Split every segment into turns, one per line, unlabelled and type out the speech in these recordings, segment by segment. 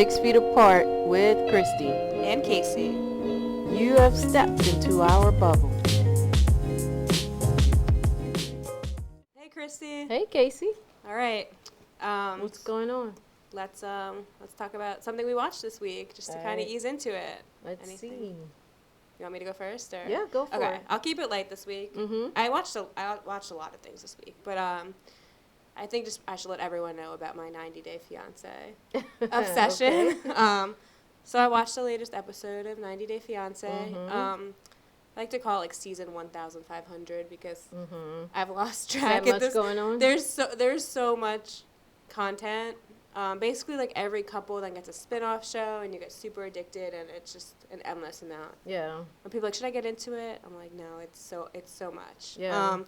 6 Feet Apart with Christi
and Casey.
You have stepped into our bubble.
Hey, Christi.
Hey, Casey.
All right.
What's going on?
Let's talk about something we watched this week, just to kind of ease into it.
Let's see.
You want me to go first, or?
Yeah, go for it.
Okay, I'll keep it light this week.
Mm-hmm.
I watched a lot of things this week, but I think I should let everyone know about my 90-Day Fiance obsession.
Okay.
So I watched the latest episode of 90-Day Fiance.
Mm-hmm.
I like to call it like season 1,500 because
Mm-hmm.
I've lost
Is
track.
that much going on?
There's so much content. Basically, like every couple then gets a spin-off show, and you get super addicted, and it's just an endless amount.
Yeah.
When people are like, should I get into it? I'm like, no, it's so much.
Yeah.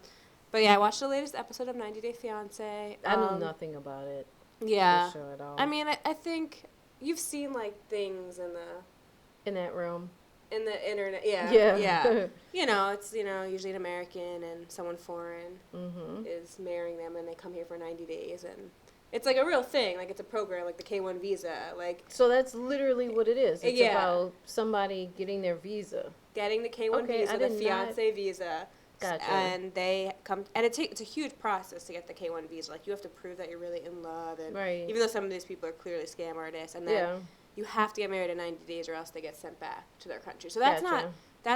But yeah, I watched the latest episode of 90-Day Fiance.
I know nothing about it.
Yeah.
The show at all.
I mean, I think you've seen like things
in that room.
in the internet. Yeah.
Yeah.
Yeah. It's usually an American and someone foreign
Mm-hmm.
is marrying them, and they come here for 90 days, and it's like a real thing. Like it's a program, like the K-1 visa, like
So that's literally what it is. It's
Yeah.
about somebody getting their visa.
getting the K-1
Okay,
visa,
I
the
did
fiance visa.
Gotcha.
And they come, and it's a huge process to get the K-1 visa. Like you have to prove that you're really in love, and
Right.
even though some of these people are clearly scam artists, and then
Yeah.
you have to get married in 90 days or else they get sent back to their country. So that's
Gotcha.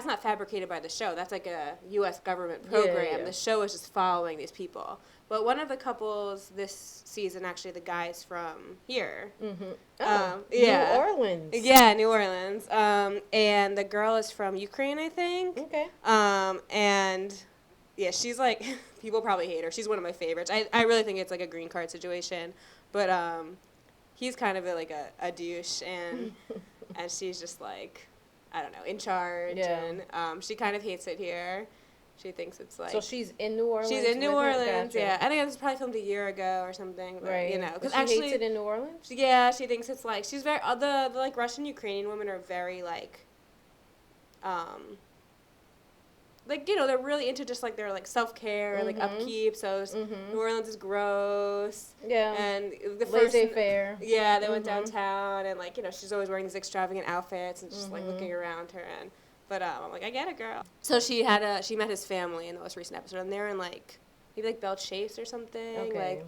not fabricated by the show. That's like a U.S. government program.
Yeah.
The show is just following these people. But one of the couples this season, actually, the guy's from here.
Mm-hmm.
Yeah.
New Orleans.
Yeah, New Orleans. And the girl is from Ukraine, I think.
Okay.
And yeah, she's like, people probably hate her. She's one of my favorites. I really think it's like a green card situation. But he's kind of like a douche, and and she's just like, I don't know, in charge.
Yeah.
And she kind of hates it here. She thinks it's like.
So she's in New Orleans.
She's in New
with her?
Orleans,
Gotcha.
yeah. I think it was probably filmed a year ago or something. But,
Right.
Because
She
actually,
hates it in New Orleans.
yeah, she thinks it's like she's very the like Russian Ukrainian women are very like they're really into just like their like self-care and like
Mhm.
upkeep. So
Mhm.
New Orleans is gross.
Yeah.
And the first
Laissez-faire.
yeah, they went
Mhm.
downtown, and like she's always wearing these extravagant outfits and just like
Mhm.
looking around her, and but I'm like, I get it, girl. So she met his family in the most recent episode, and they're in like maybe like Belle Chase or something.
Okay.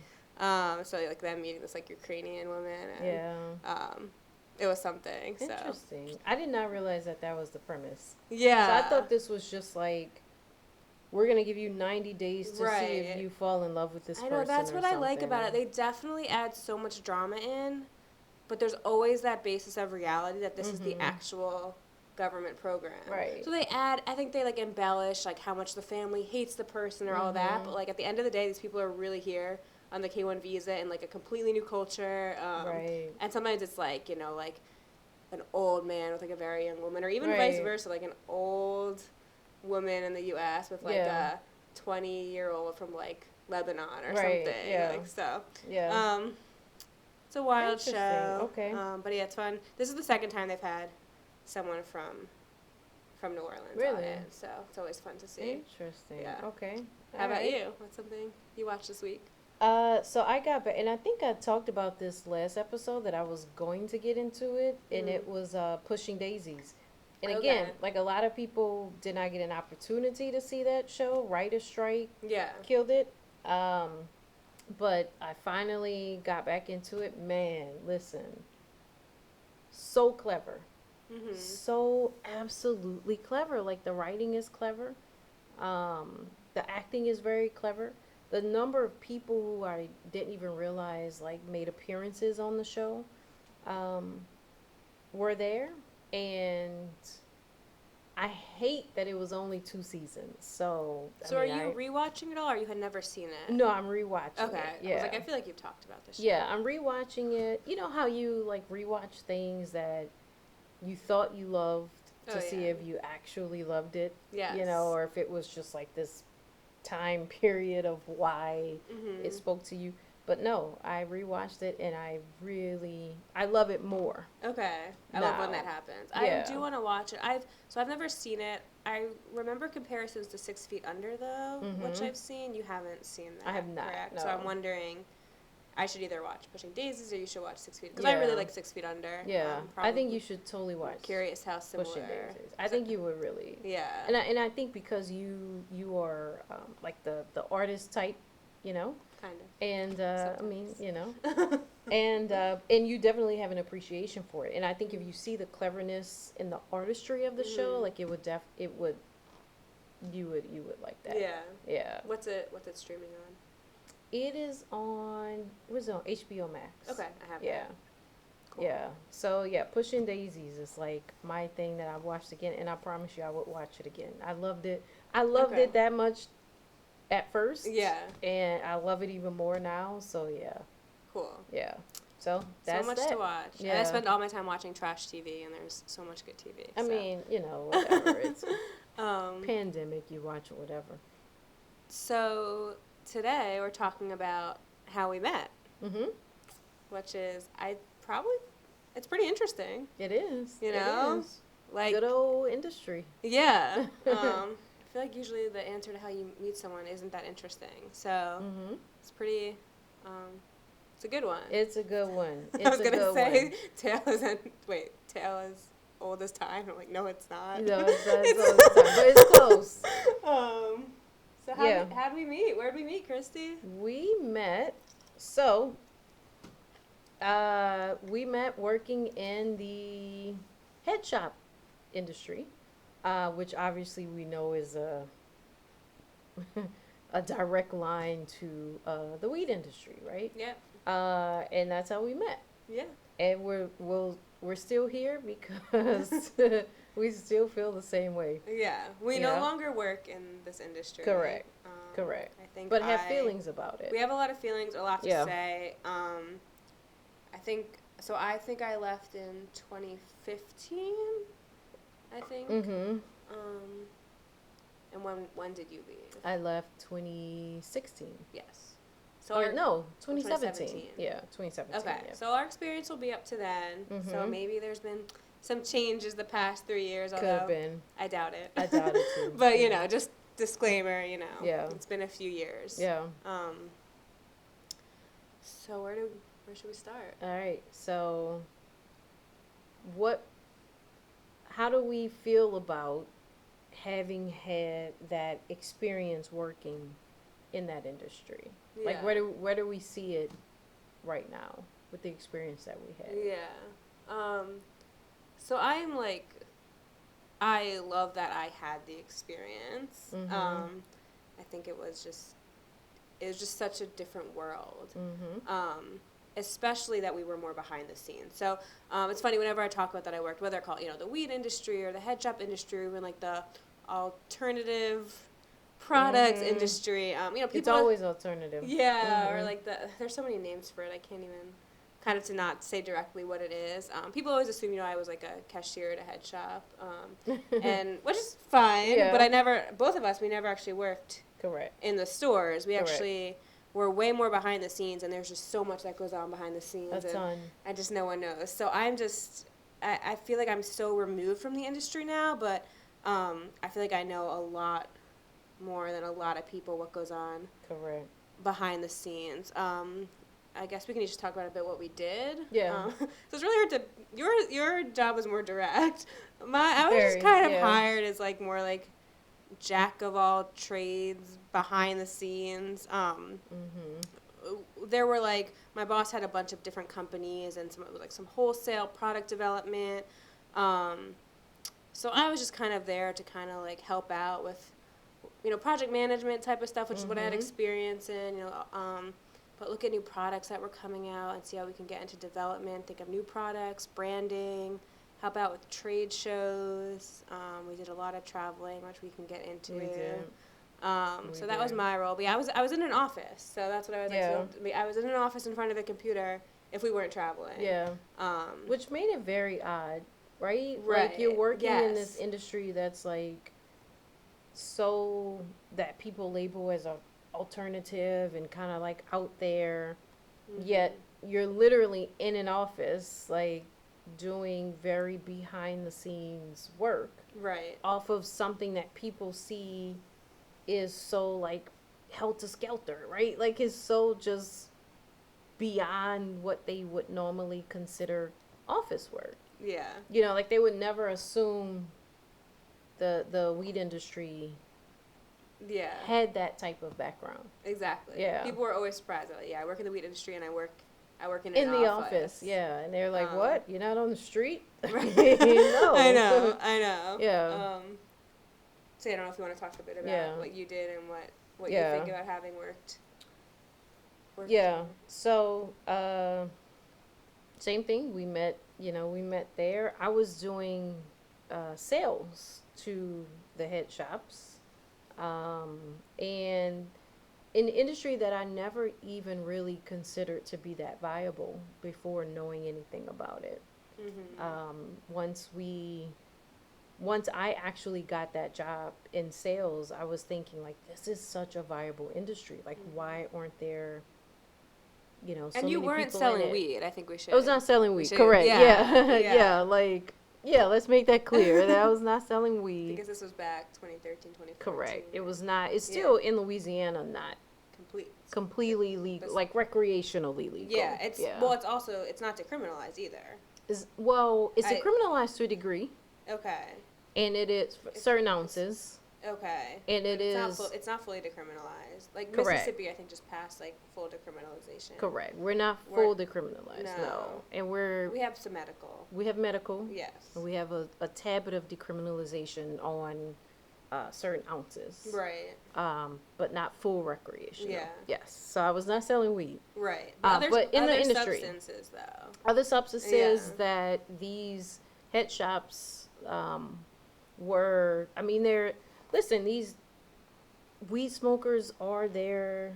So like them meeting this like Ukrainian woman, and
Yeah.
it was something. So
Interesting. I did not realize that was the premise.
yeah,
So I thought this was just like, we're gonna give you 90 days to see
Right.
if you fall in love with this person.
I know that's
or
what I like
something.
about it. They definitely add so much drama in, but there's always that basis of reality that this is the
Mhm.
actual government program.
Right.
So I think they like embellish like how much the family hates the person or all that,
Mhm.
but like at the end of the day, these people are really here on the K-1 visa in like a completely new culture.
Right.
And sometimes it's like like an old man with like a very young woman, or even
Right.
vice versa, like an old woman in the U.S. with like
Yeah.
a 20-year-old from like Lebanon or
Right,
something.
yeah.
Like so.
Yeah.
It's a wild
Interesting,
show.
okay.
But yeah, it's fun. This is the second time they've had someone from New Orleans on
Really?
it, so it's always fun to see.
Interesting.
Yeah.
Okay.
How about
Alright.
you? What's something you watched this week?
So I got back, and I think I talked about this last episode that I was going to get into it, and
Mhm.
it was Pushing Daisies. And
Okay.
again, like a lot of people did not get an opportunity to see that show. Writer's strike
Yeah.
killed it. But I finally got back into it. Man, listen. So clever.
Mhm.
So absolutely clever. Like the writing is clever. The acting is very clever. The number of people who I didn't even realize like made appearances on the show were there, and I hate that it was only 2 seasons. So
So are you rewatching it all, or you had never seen it?
No, I'm rewatching
Okay.
it.
I
Yeah.
was like, I feel like you've talked about this show.
Yeah, I'm rewatching it. You know how you like rewatch things that you thought you loved to
Oh,
see
yeah.
if you actually loved it,
Yes.
or if it was just like this time period of why
Mhm.
it spoke to you. But no, I rewatched it and I love it more.
Okay. I love when
Now.
that happens.
Yeah.
I do want to watch it. I've never seen it. I remember comparisons to 6 Feet Under though, which
Mhm.
I've seen. You haven't seen that.
I have not,
Correct?
no.
So I'm wondering. I should either watch Pushing Daisies or you should watch 6 Feet, because I
Yeah.
really like 6 Feet Under.
Yeah, I think you should totally watch
Curious how similar.
Pushing Daisies. I think you would really.
Yeah.
And I think because you are like the artist type, you know,
Kind of.
and I mean,
Sometimes.
you know, and you definitely have an appreciation for it. And I think if you see the cleverness in the artistry of the show, like it would you would like that.
Yeah.
Yeah.
What's it streaming on?
It is on. What's it on? HBO Max.
Okay, I have
Yeah.
that. Cool.
Yeah. So yeah, Pushing Daisies is like my thing that I watched again, and I promise you I would watch it again. I loved it. I loved
Okay.
it that much at first.
Yeah.
And I love it even more now. So yeah.
Cool.
Yeah. So that's
so much
that.
to watch.
Yeah.
I spend all my time watching trash TV, and there's so much good TV.
I
so.
mean, you know, whatever. It's
Um,
pandemic. You watch whatever.
so today we're talking about how we met,
Mhm.
which is it's pretty interesting.
It is.
You
It
know?
is.
Like,
Good old industry.
yeah. I feel like usually the answer to how you meet someone isn't that interesting. So
Mhm.
it's pretty. It's a good one.
It's a good one. It's
I was
a
gonna
good
say
one.
Tale is old as time. I'm like, no, it's not.
No, it's all the time, but it's close.
So
Yeah.
how'd we meet? Where'd we meet, Christy?
We met. So, we met working in the head shop industry, which obviously we know is a a direct line to the weed industry, right?
Yeah.
And that's how we met.
Yeah.
And we're still here because we still feel the same way.
Yeah. We
You
no
know?
longer work in this industry.
Correct.
Um,
Correct.
I think
But have feelings about it.
We have a lot of feelings, a lot to
Yeah.
say. I think I left in 2015. I think.
Mm-hmm.
And when did you leave?
I left 2016.
Yes. So
Or no, 2017.
2017.
Yeah, 2017.
Okay,
Yeah.
so our experience will be up to then. So
Mhm.
maybe there's been some changes the past 3 years,
Could
although
have been.
I doubt it.
I doubt it too.
But
Yeah.
just disclaimer,
Yeah.
it's been a few years.
Yeah.
So where should we start?
All right. So, how do we feel about having had that experience working in that industry? Like,
Yeah.
where do we see it right now with the experience that we had?
Yeah. So I'm like, I love that I had the experience.
Mhm.
I think it was just such a different world.
Mm-hmm.
Especially that we were more behind the scenes. So it's funny, whenever I talk about that I worked, whether I call it, the weed industry or the head shop industry or even like the alternative products
Mhm.
industry. People
It's always alternative.
yeah, or
Mhm.
like there's so many names for it. I can't even kind of to not say directly what it is. People always assume I was like a cashier at a head shop, and which is fine.
Yeah.
But both of us, we never actually worked
Correct.
in the stores. We
Correct.
actually were way more behind the scenes, and there's just so much that goes on behind the scenes.
A
and
ton.
I just no one knows. So I feel like I'm so removed from the industry now, but I feel like I know a lot more than a lot of people what goes on
Correct.
behind the scenes. I guess we can just talk about a bit what we did.
Yeah.
So it's really hard to. Your job was more direct. I was
Very,
just kind of
yeah.
hired as like more like jack of all trades behind the scenes.
Mm-hmm.
There were like my boss had a bunch of different companies and some it was like some wholesale product development. So I was just kind of there to kind of like help out with project management type of stuff, which is what I had
Mhm.
experience in. But look at new products that were coming out and see how we can get into development, think of new products, branding, help out with trade shows. We did a lot of traveling, which we can get into.
We did.
So that was my role. But yeah, I was in an office, so that's what I was
Yeah.
like. I was in an office in front of a computer if we weren't traveling.
Yeah. Which made it very odd, right?
Right.
Like you're working in this
Yes.
industry that's like so that people label as a alternative and kind of like out there, yet you're literally in an office like doing very behind the scenes work
Right.
off of something that people see is so like helter skelter, right? Like it's so just beyond what they would normally consider office work.
Yeah.
You know, like they would never assume the weed industry
Yeah.
had that type of background.
Exactly.
Yeah.
People were always surprised. Like, yeah, I work in the weed industry and I work in
In
an
the
office.
office, yeah. And they're like,
Um,
what? You're not on the street?
Right.
No.
I know.
Yeah.
So I don't know if you want to talk a bit about
Yeah.
what you did and what
Yeah.
you think about having worked.
Yeah. So, same thing. We met there. I was doing sales to the head shops. And in an industry that I never even really considered to be that viable before knowing anything about it. Once I actually got that job in sales, I was thinking like, this is such a viable industry. Like, why aren't there, so
And you
many
weren't
people
selling
in it?
weed. I think we should.
I was not selling weed.
should-
Correct.
yeah,
Yeah.
yeah.
Like, yeah, let's make that clear. That I was not selling weed.
Because this was back 2013, 2014.
Correct. It was not. It's still in Louisiana, not completely legal, like recreationally legal.
Yeah, well, it's not decriminalized either.
It's decriminalized to a degree,
Okay.
and it is certain ounces,
Okay.
and
it's not fully decriminalized. Like
Correct.
Mississippi, I think just passed like full decriminalization.
correct. We're not full decriminalized, no.
No.
And
We have some medical.
we have medical.
Yes.
And we have a tad bit of decriminalization on certain ounces.
Right.
But not full recreational.
Yeah.
Yes. So I was not selling weed.
Right.
But in the industry,
substances though.
other substances that these head shops were. I mean, these weed smokers are their.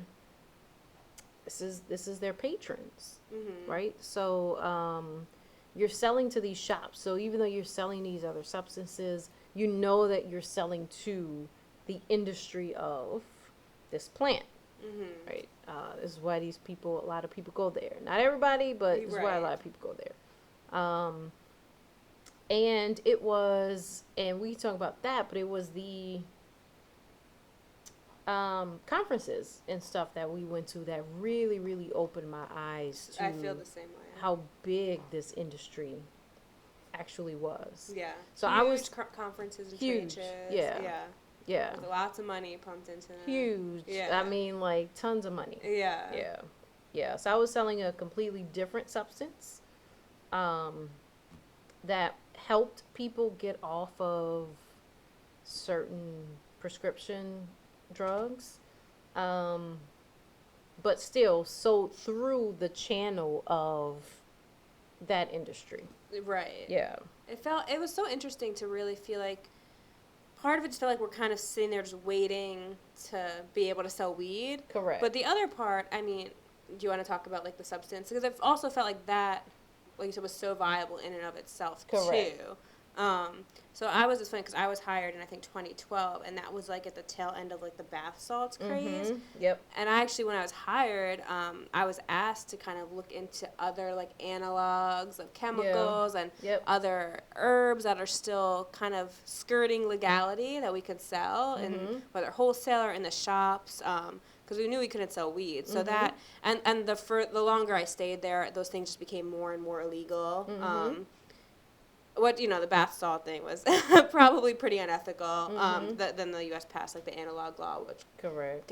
This is their patrons, right? So you're selling to these shops. So even though you're selling these other substances, you know that you're selling to the industry of this plant, right? This is why a lot of people go there. Not everybody, but this is why a lot of people go there. And we talk about that, but it was the conferences and stuff that we went to that really, really opened my eyes to
I feel the same way.
how big this industry actually was.
Yeah.
So
huge
I was
conferences and
huge.
trade shows.
Yeah. Yeah.
With lots of money pumped into them.
Huge.
Yeah.
I mean, like tons of money.
Yeah.
Yeah. Yeah. So I was selling a completely different substance that helped people get off of certain prescription drugs, but still sold through the channel of that industry.
Right.
Yeah.
It was so interesting to really feel like part of it just felt like we're kind of sitting there just waiting to be able to sell weed.
Correct.
But the other part, I mean, do you want to talk about like the substance? Because it also felt like that, like you said, was so viable in and of itself
Correct.
too. So it's funny because I was hired in I think 2012, and that was like at the tail end of like the bath salts craze.
Yep.
And I actually, when I was hired, I was asked to kind of look into other like analogs of chemicals and other herbs that are still kind of skirting legality that we could sell, and whether wholesale or in the shops. Because we knew we couldn't sell weed, so that and the longer I stayed there, those things just became more and more illegal. The bath salt thing was probably pretty unethical. Then the U.S. passed like the analog law, which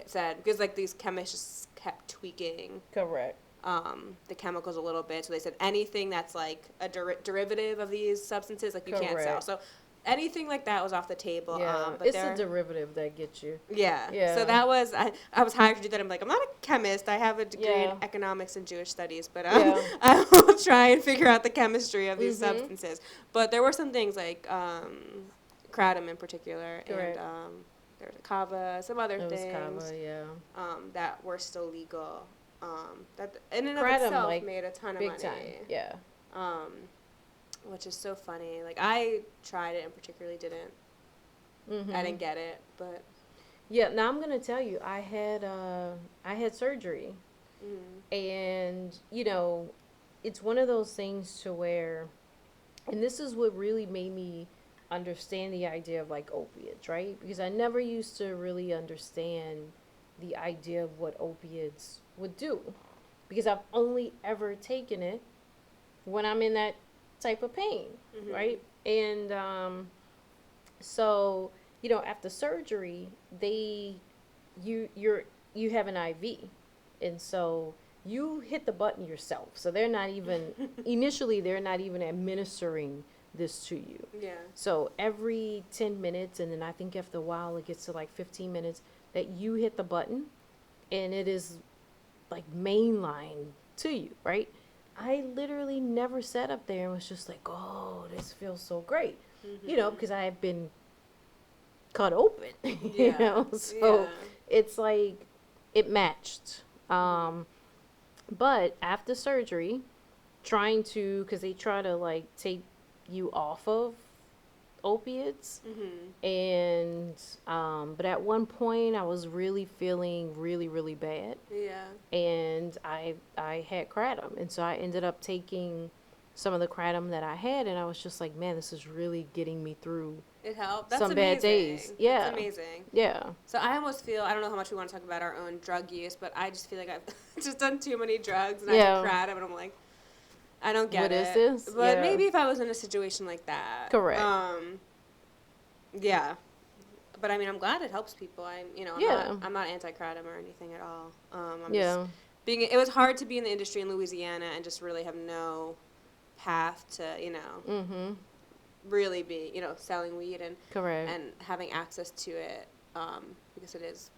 said because like these chemists just kept tweaking the chemicals a little bit. So they said anything that's like a derivative of these substances, like you can't sell. So anything like that was off the table.
Yeah,
but
it's a derivative that gets you.
Yeah. So that was I was hired to do that. I'm like, I'm not a chemist. I have a degree in economics and Jewish studies, but I will try and figure out the chemistry of these substances. But there were some things like kratom in particular, and there was kava, some other things.
Kava,
that were still legal. That in and
kratom,
of itself made a ton of money.
Time. Yeah.
Which is so funny. Like I tried it and particularly didn't. I didn't get it, but
now I'm gonna tell you, I had surgery, and it's one of those things to where, and this is what really made me understand the idea of like opiates, right? Because I never used to really understand the idea of what opiates would do. because I've only ever taken it when I'm in that type of pain, right? And so, after surgery, you have an IV, and so you hit the button yourself. So they're not even initially they're not even administering this to you.
Yeah.
So every 10 minutes, and then I think after a while it gets to like 15 minutes, that you hit the button, and it is like mainline to you, right? I literally never sat up there and was just like, oh, this feels so great, because I have been cut open, so it's like it matched. But after surgery, trying to, because they try to like take you off of opiates, and but at one point I was really feeling really, really bad, and I had kratom, and so I ended up taking some of the kratom that I had, and I was just like, man, this is really getting me through
it helped. That's
some
amazing.
bad days. Yeah.
That's amazing.
Yeah.
So I almost feel, I don't know how much we want to talk about our own drug use, but I just feel like I've just done too many drugs, and I have kratom, and I'm like, I don't get it.
What is this?
But maybe if I was in a situation like that.
Correct.
Yeah. But I mean, I'm glad it helps people. I'm not anti-kratom or anything at all. It was hard to be in the industry in Louisiana and just really have no path to, really be, selling weed and
Correct.
and having access to it, because it's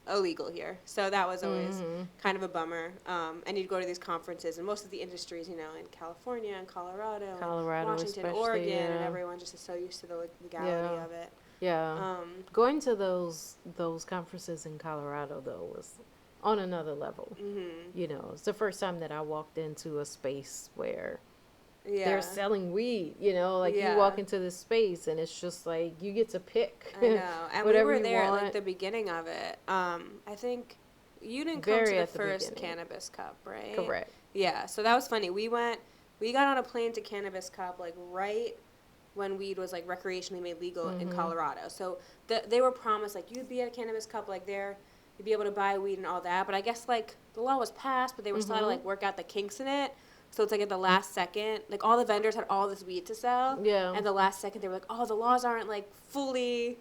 illegal here. So that was always kind of a bummer. And you'd go to these conferences, and most of the industries, in California and Colorado Washington, Oregon, and everyone just is so used to the legality of it.
Yeah. Going to those conferences in Colorado, though, was on another level. It's the first time that I walked into a space where they're selling weed, you walk into this space and it's just like you get to pick.
I know. And
whatever
we were there
want.
at like the beginning of it. I think you didn't come to the first Cannabis Cup, right?
Correct.
Yeah. So that was funny. We got on a plane to Cannabis Cup like right when weed was like recreationally made legal in Colorado. So they were promised like you'd be at a Cannabis Cup like there, you'd be able to buy weed and all that. But I guess like the law was passed, but they were still to like work out the kinks in it. So it's like at the last second, like all the vendors had all this weed to sell. Yeah. And the last second they were like, oh, the laws aren't like fully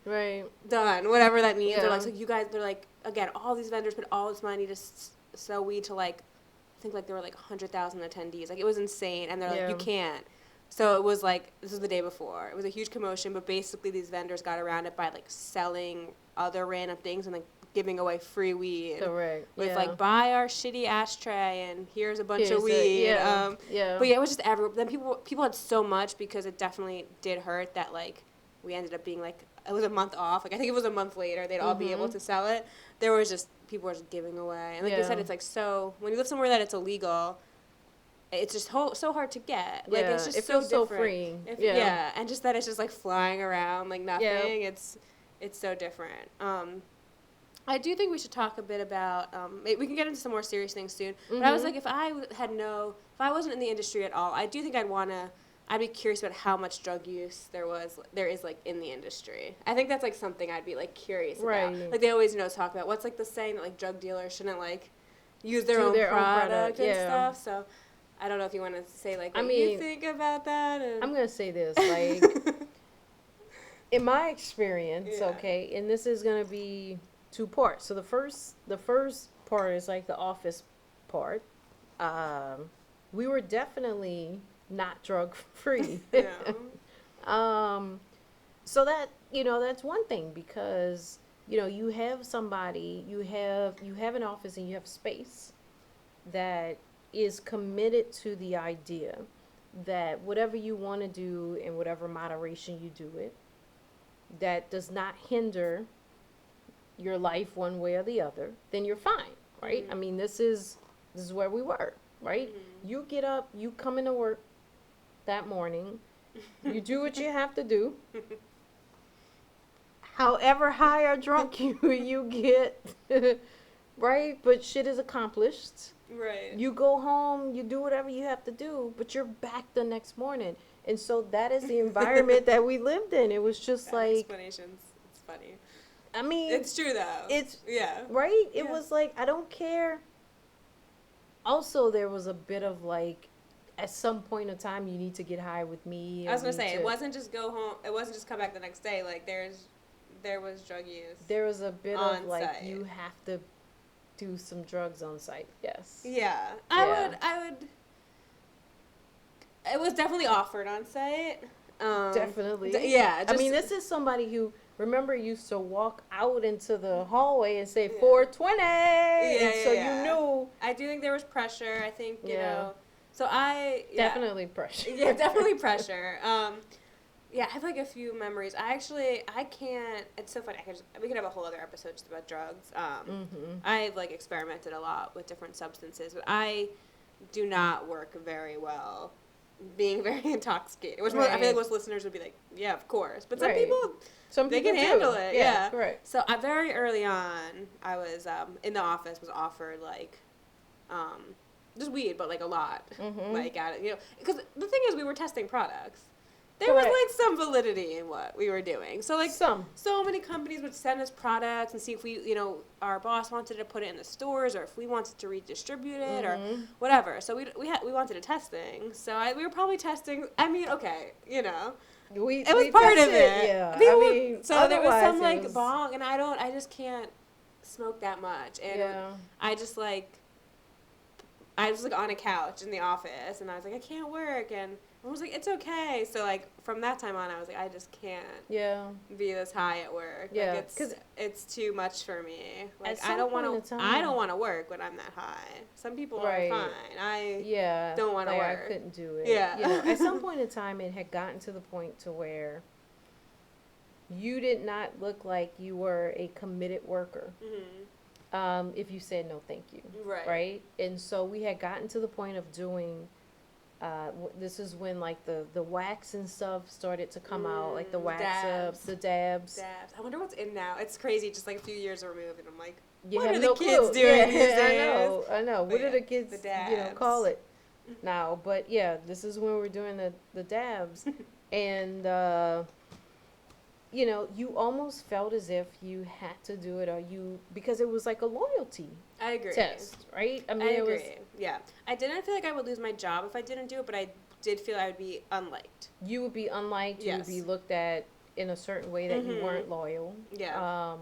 done, whatever that means. Yeah. They're like, so you guys, they're like, again, all these vendors put all this money to sell weed to like, I think like there were like 100,000 attendees. Like it was insane. And they're like, you can't. So it was like, this was the day before. It was a huge commotion, but basically these vendors got around it by like selling other random things and like giving away free weed.
Correct.
With like, buy our shitty ashtray and here's a bunch of weed. But yeah, it was just then people had so much because it definitely did hurt that like we ended up being like, it was a month off. Like I think it was a month later they'd all be able to sell it. There was just, people were just giving away. And like you said, it's like so, when you live somewhere that it's illegal, it's just so hard to get. Like it's just so different. So freeing. And just that it's just like flying around like nothing. It's so different. I do think we should talk a bit about, we can get into some more serious things soon, but I was like, if I wasn't in the industry at all, I do think I'd be curious about how much drug use there is like in the industry. I think that's like something I'd be like curious about. Like they always, talk about, what's like the saying that like drug dealers shouldn't like use their own product and stuff, so I don't know if you want to say like what you think about that.
I'm going to say this, like, in my experience, and this is going to be 2 parts. So the first part is like the office part. We were definitely not drug free. So that that's one thing, because you have somebody, you have an office and you have space that is committed to the idea that whatever you want to do in whatever moderation you do it, that does not hinder your life one way or the other, then you're fine, right? I mean, this is where we were, right? You get up, you come into work that morning, you do what you have to do. However high or drunk you get, right? But shit is accomplished.
Right.
You go home, you do whatever you have to do, but you're back the next morning. And so that is the environment that we lived in. It was just like
explanations. It's funny.
I mean,
it's true though.
It's right. It was like, I don't care also there was a bit of like, at some point in time, you need to get high with me.
I was gonna
need
say
to,
it wasn't just go home. It wasn't just come back the next day. Like there was drug use
there was a bit
on
of like,
site.
you have to do some drugs on site. Yes.
Yeah,
Yeah.
I would. It was definitely offered on site.
Definitely.
Yeah,
I
just
mean, this is somebody who, remember, used to walk out into the hallway and say
yeah.
420,
Yeah,
and so
yeah.
you knew.
I do think there was pressure. I think you
Yeah.
know. So
Definitely pressure.
yeah, definitely pressure. Yeah, I have like a few memories. I can't. It's so funny. We could have a whole other episode just about drugs. I've like experimented a lot with different substances, but I do not work very well being very intoxicated. Which I feel like most listeners would be like, yeah, of course. But some people, they can handle it. Yeah,
correct.
So very early on, I was in the office, was offered like, just weed, but like a lot, like at it, you know, because the thing is, we were testing products. There was like some validity in what we were doing. So like so many companies would send us products and see if we, you know, our boss wanted to put it in the stores or if we wanted to redistribute it or whatever. So we wanted to test things. So we were probably testing. I mean, okay, you know, it was part of it.
Yeah.
So there was some like bong, and I just can't smoke that much, and I just like I was like on a couch in the office, and I was like, I can't work, and I was like, it's okay. So like from that time on, I was like, I just can't be this high at work.
Yeah,
like, it's too much for me. Like I don't want to work when I'm that high. Some people are fine. I don't want to work.
I couldn't do it.
Yeah.
You know, at some point in time, it had gotten to the point to where you did not look like you were a committed worker. If you said no, thank you. Right. And so we had gotten to the point of doing. This is when like the wax and stuff started to come out, like the wax the dabs.
I wonder what's in now. It's crazy, just like a few years removed, and I'm like,
you
what
have
are
no
the kids
clue.
doing these days?
I know. What are the kids,
the dabs.
you know, call it now? But yeah, this is when we're doing the dabs, and you know, you almost felt as if you had to do it, or because it was like a loyalty.
I agree.
Test, right? I mean,
I agree. Yeah, I didn't feel like I would lose my job if I didn't do it, but I did feel I would be unliked.
You would be unliked.
Yes.
You would be looked at in a certain way that you weren't loyal.
Yeah.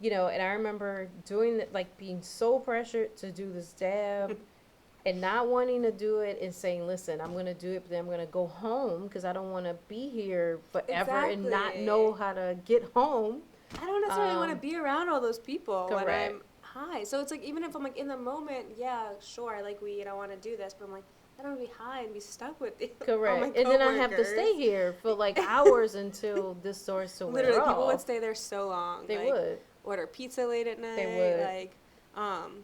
You know, and I remember doing that, like being so pressured to do this dab. And not wanting to do it and saying, listen, I'm going to do it, but then I'm going to go home because I don't want to be here forever and not know how to get home.
I don't necessarily want to be around all those people
when
I'm high. So it's like, even if I'm like in the moment, yeah, sure, I like weed, I want to do this, but I'm like, I don't want to be high and be stuck with it.
Correct. And then I have to stay here for like hours until this starts to wear off.
Literally, people would stay there so long.
They would.
Order pizza late at night.
They would.
Like,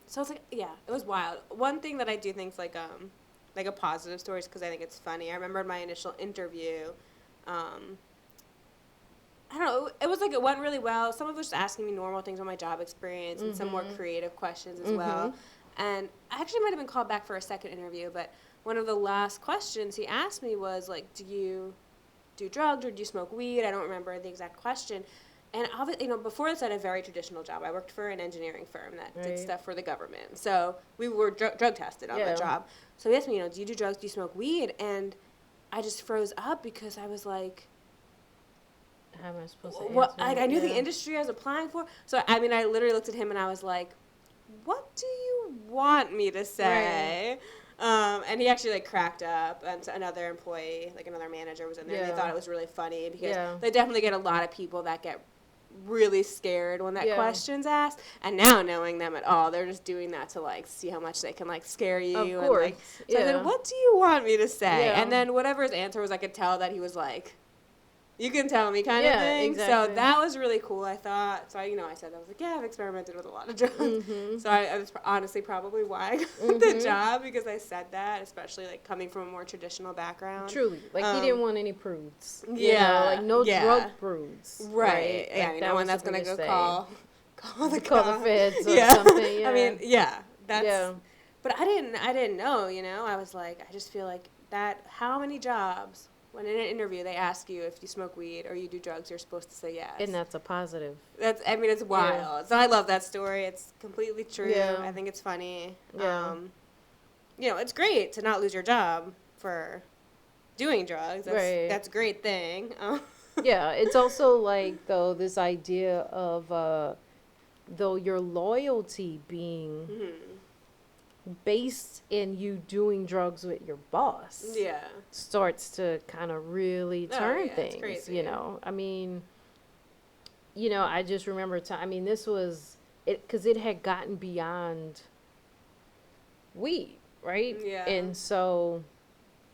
so it's like, yeah, it was wild. One thing that I do think is like a positive story is because I think it's funny. I remember my initial interview, I don't know, it was like it went really well. Some of it was just asking me normal things on my job experience and some more creative questions as well. And I actually might have been called back for a second interview, but one of the last questions he asked me was like, do you do drugs or do you smoke weed? I don't remember the exact question. And obviously, you know, before this, I had a very traditional job. I worked for an engineering firm that did stuff for the government. So we were drug tested on the job. So he asked me, you know, do you do drugs? Do you smoke weed? And I just froze up because I was like,
how am I supposed to
what? I knew the industry I was applying for. So, I mean, I literally looked at him and I was like, what do you want me to say? And he actually like cracked up, and another employee, like another manager was in there, and they thought it was really funny because they definitely get a lot of people that get really scared when that question's asked, and now knowing them at all, they're just doing that to like see how much they can like scare you.
Of course.
And, like, so I said, what do you want me to say? And then whatever his answer was, I could tell that he was like, you can tell me kind of thing.
Exactly.
So that was really cool, I thought. So, you know, I said, I was like, yeah, I've experimented with a lot of drugs. So I was honestly probably why I got the job, because I said that, especially like coming from a more traditional background.
Truly. Like he didn't want any prudes.
Yeah.
You know, like no drug prudes.
Right. Yeah,
like,
no one that's going to go call the
feds or something. Yeah.
I mean, that's,
yeah.
But I didn't know, you know. I was like, I just feel like that, how many jobs, when in an interview they ask you if you smoke weed or you do drugs, you're supposed to say yes.
And that's a positive.
I mean, it's wild. So I love that story. It's completely true.
Yeah.
I think it's funny.
Yeah.
it's great to not lose your job for doing drugs.
Right.
That's a great thing.
Yeah, it's also like though this idea of though your loyalty being
Mhm.
based in you doing drugs with your boss
Yeah.
starts to kind of really
Oh
turn
yeah, it's
things,
crazy.
I mean, I just remember I mean, this was it because it had gotten beyond weed, right?
Yeah.
And so,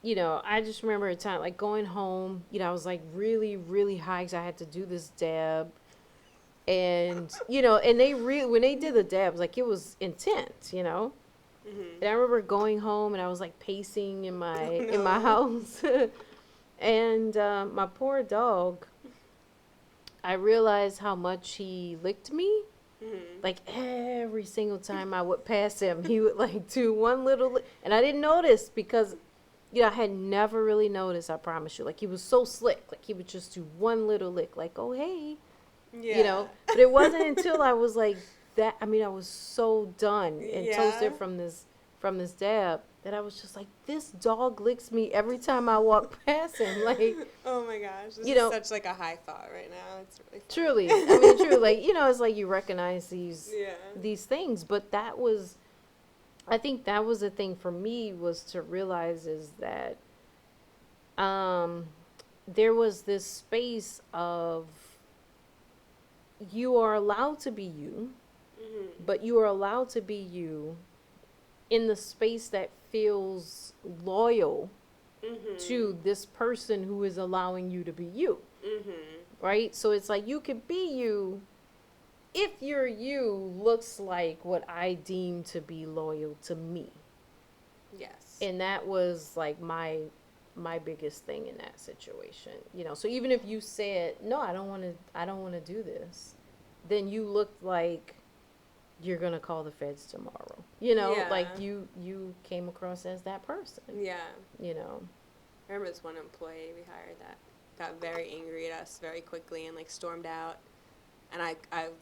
I just remember a time like going home, I was like really, really high because I had to do this dab. And, and they really, when they did the dabs, like it was intense.
Mhm.
And I remember going home and I was like pacing in my
No.
house. And my poor dog, I realized how much he licked me.
Mhm.
Like every single time I would pass him, he would like do one little lick. And I didn't notice because, I had never really noticed, I promise you. Like he was so slick. Like he would just do one little lick, like, oh, hey.
Yeah.
But it wasn't until I was like that. I mean, I was so done and
Yeah.
toasted from this dab that I was just like, this dog licks me every time I walk past him. Like,
Oh my gosh, this
you
is
know,
such like a high thought right now. It's really
truly. I mean,
funny.
truly. Like, it's like you recognize
Yeah.
these things, but I think that was the thing for me was to realize is that um there was this space of you are allowed to be you,
Mhm.
but you are allowed to be you in the space that feels loyal
Mhm.
to this person who is allowing you to be you,
Mhm.
right? So it's like you could be you if your you looks like what I deem to be loyal to me.
Yes.
And that was like my biggest thing in that situation. So even if you said, "No, I don't want to do this." Then you looked like you're going to call the feds tomorrow. Like
Yeah.
you came across as that person,
Yeah.
you know.
I remember this one employee we hired that got very angry at us very quickly and like stormed out. And I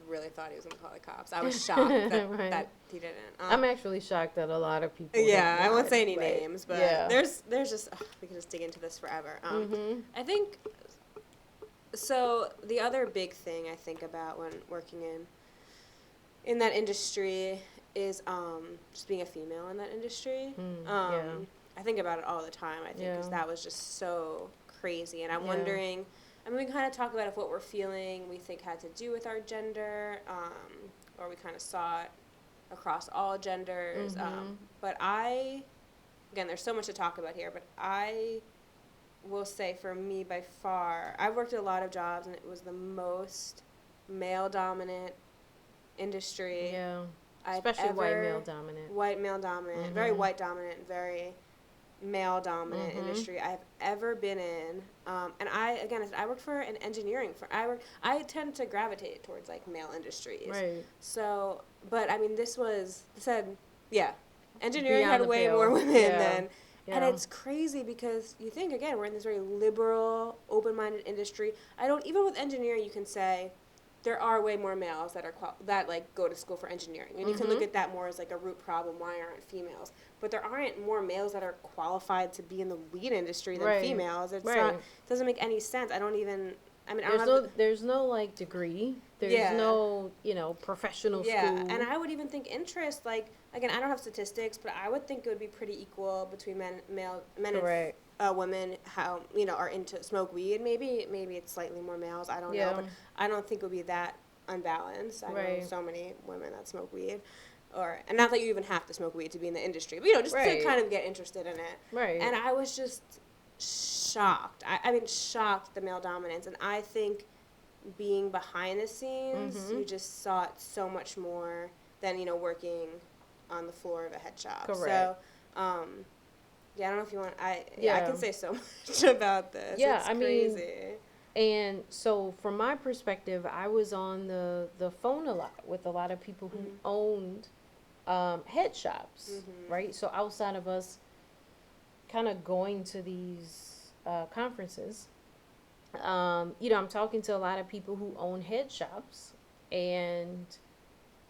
really thought he was gonna call the cops. I was shocked
Right.
that he didn't.
I'm actually shocked that a lot of people have
Yeah, I won't
not,
say any
but
names, but
yeah.
there's just we could just dig into this forever.
Mhm.
I think so. The other big thing I think about when working in that industry is just being a female in that industry.
Yeah.
I think about it all the time. I think
Yeah.
because that was just so crazy, and I'm
Yeah.
wondering. I mean, we kind of talk about if what we're feeling we think had to do with our gender, or we kind of saw it across all genders.
Mhm.
But again, there's so much to talk about here, but I will say for me by far, I've worked at a lot of jobs and it was the most male dominant industry
Yeah.
I've
Especially white male
ever
dominant.
white male dominant, very
Mhm.
white dominant, very male dominant
Mhm.
industry I've ever been in. And I worked for an engineering firm. I tend to gravitate towards like male industries.
Right.
So, but I mean, this said, yeah, engineering
Beyond
had
the
way
pale.
more women
Yeah.
than, and
Yeah.
it's crazy because you think again we're in this very liberal, open-minded industry. I don't even with engineering you can say there are way more males that that like go to school for engineering, and you can look
Mhm.
at that more as like a root problem. Why aren't females? But there aren't more males that are qualified to be in the weed industry than
Right.
females. It's not.
Right.
It doesn't make any sense. I don't even. I mean, I don't have.
There's no like degree. There's
Yeah.
no, professional
Yeah, and
school.
I would even think interest. Like again, I don't have statistics, but I would think it would be pretty equal between men
Correct.
and women. How are into smoke weed. Maybe it's slightly more males. I don't know,
Yeah.
but I don't think it would be that unbalanced. I know
Right.
so many women that smoke weed, and not that you even have to smoke weed to be in the industry, but just to
Right.
kind of get interested in it.
Right.
And I was just shocked. I mean, shocked the male dominance, and I think being behind the scenes,
Mhm.
you just saw it so much more than working on the floor of a head shop.
Correct.
So, yeah, I don't know if you want. I
Yeah.
can say so much about this.
Yeah,
It's
I mean,
crazy.
and so from my perspective, I was on the phone a lot with a lot of people who
Mhm.
owned head shops,
Mhm.
right? So outside of us kind of going to these conferences, I'm talking to a lot of people who own head shops, and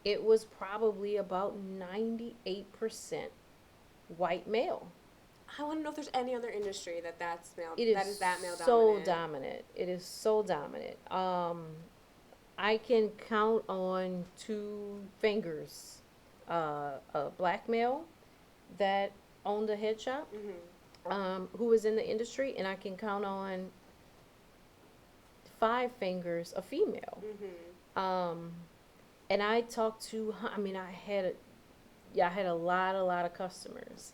it was probably about 98% white male.
I want to know if there's any other industry that's male,
It is
that is that male
so
dominant.
dominant. It is so dominant. I can count on two fingers a black male that owned a head shop, who was in the industry, and I can count on five fingers a female. Um, and I talked to, I mean, I had a lot of customers,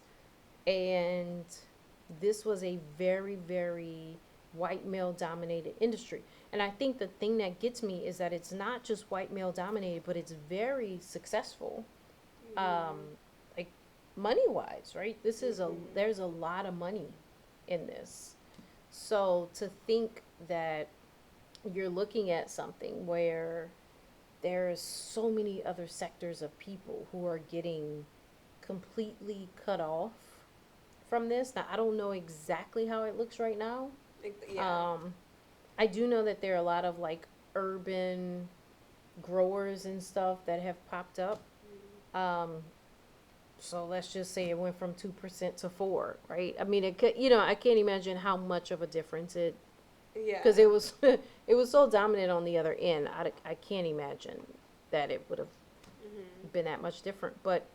and this was a very, very white male dominated industry. And I think the thing that gets me is that it's not just white male dominated, but it's very successful. Um, like money wise, right? There's a lot of money in this. So to think that you're looking at something where there's so many other sectors of people who are getting completely cut off from this. Now, I don't know exactly how it looks right now.
Yeah.
I do know that there are a lot of like urban growers and stuff that have popped up. Um, so let's just say it went from 2% to 4, right? I mean, it could, I can't imagine how much of a difference
Yeah.
because it was it was so dominant on the other end. I can't imagine that it would have been that much different. But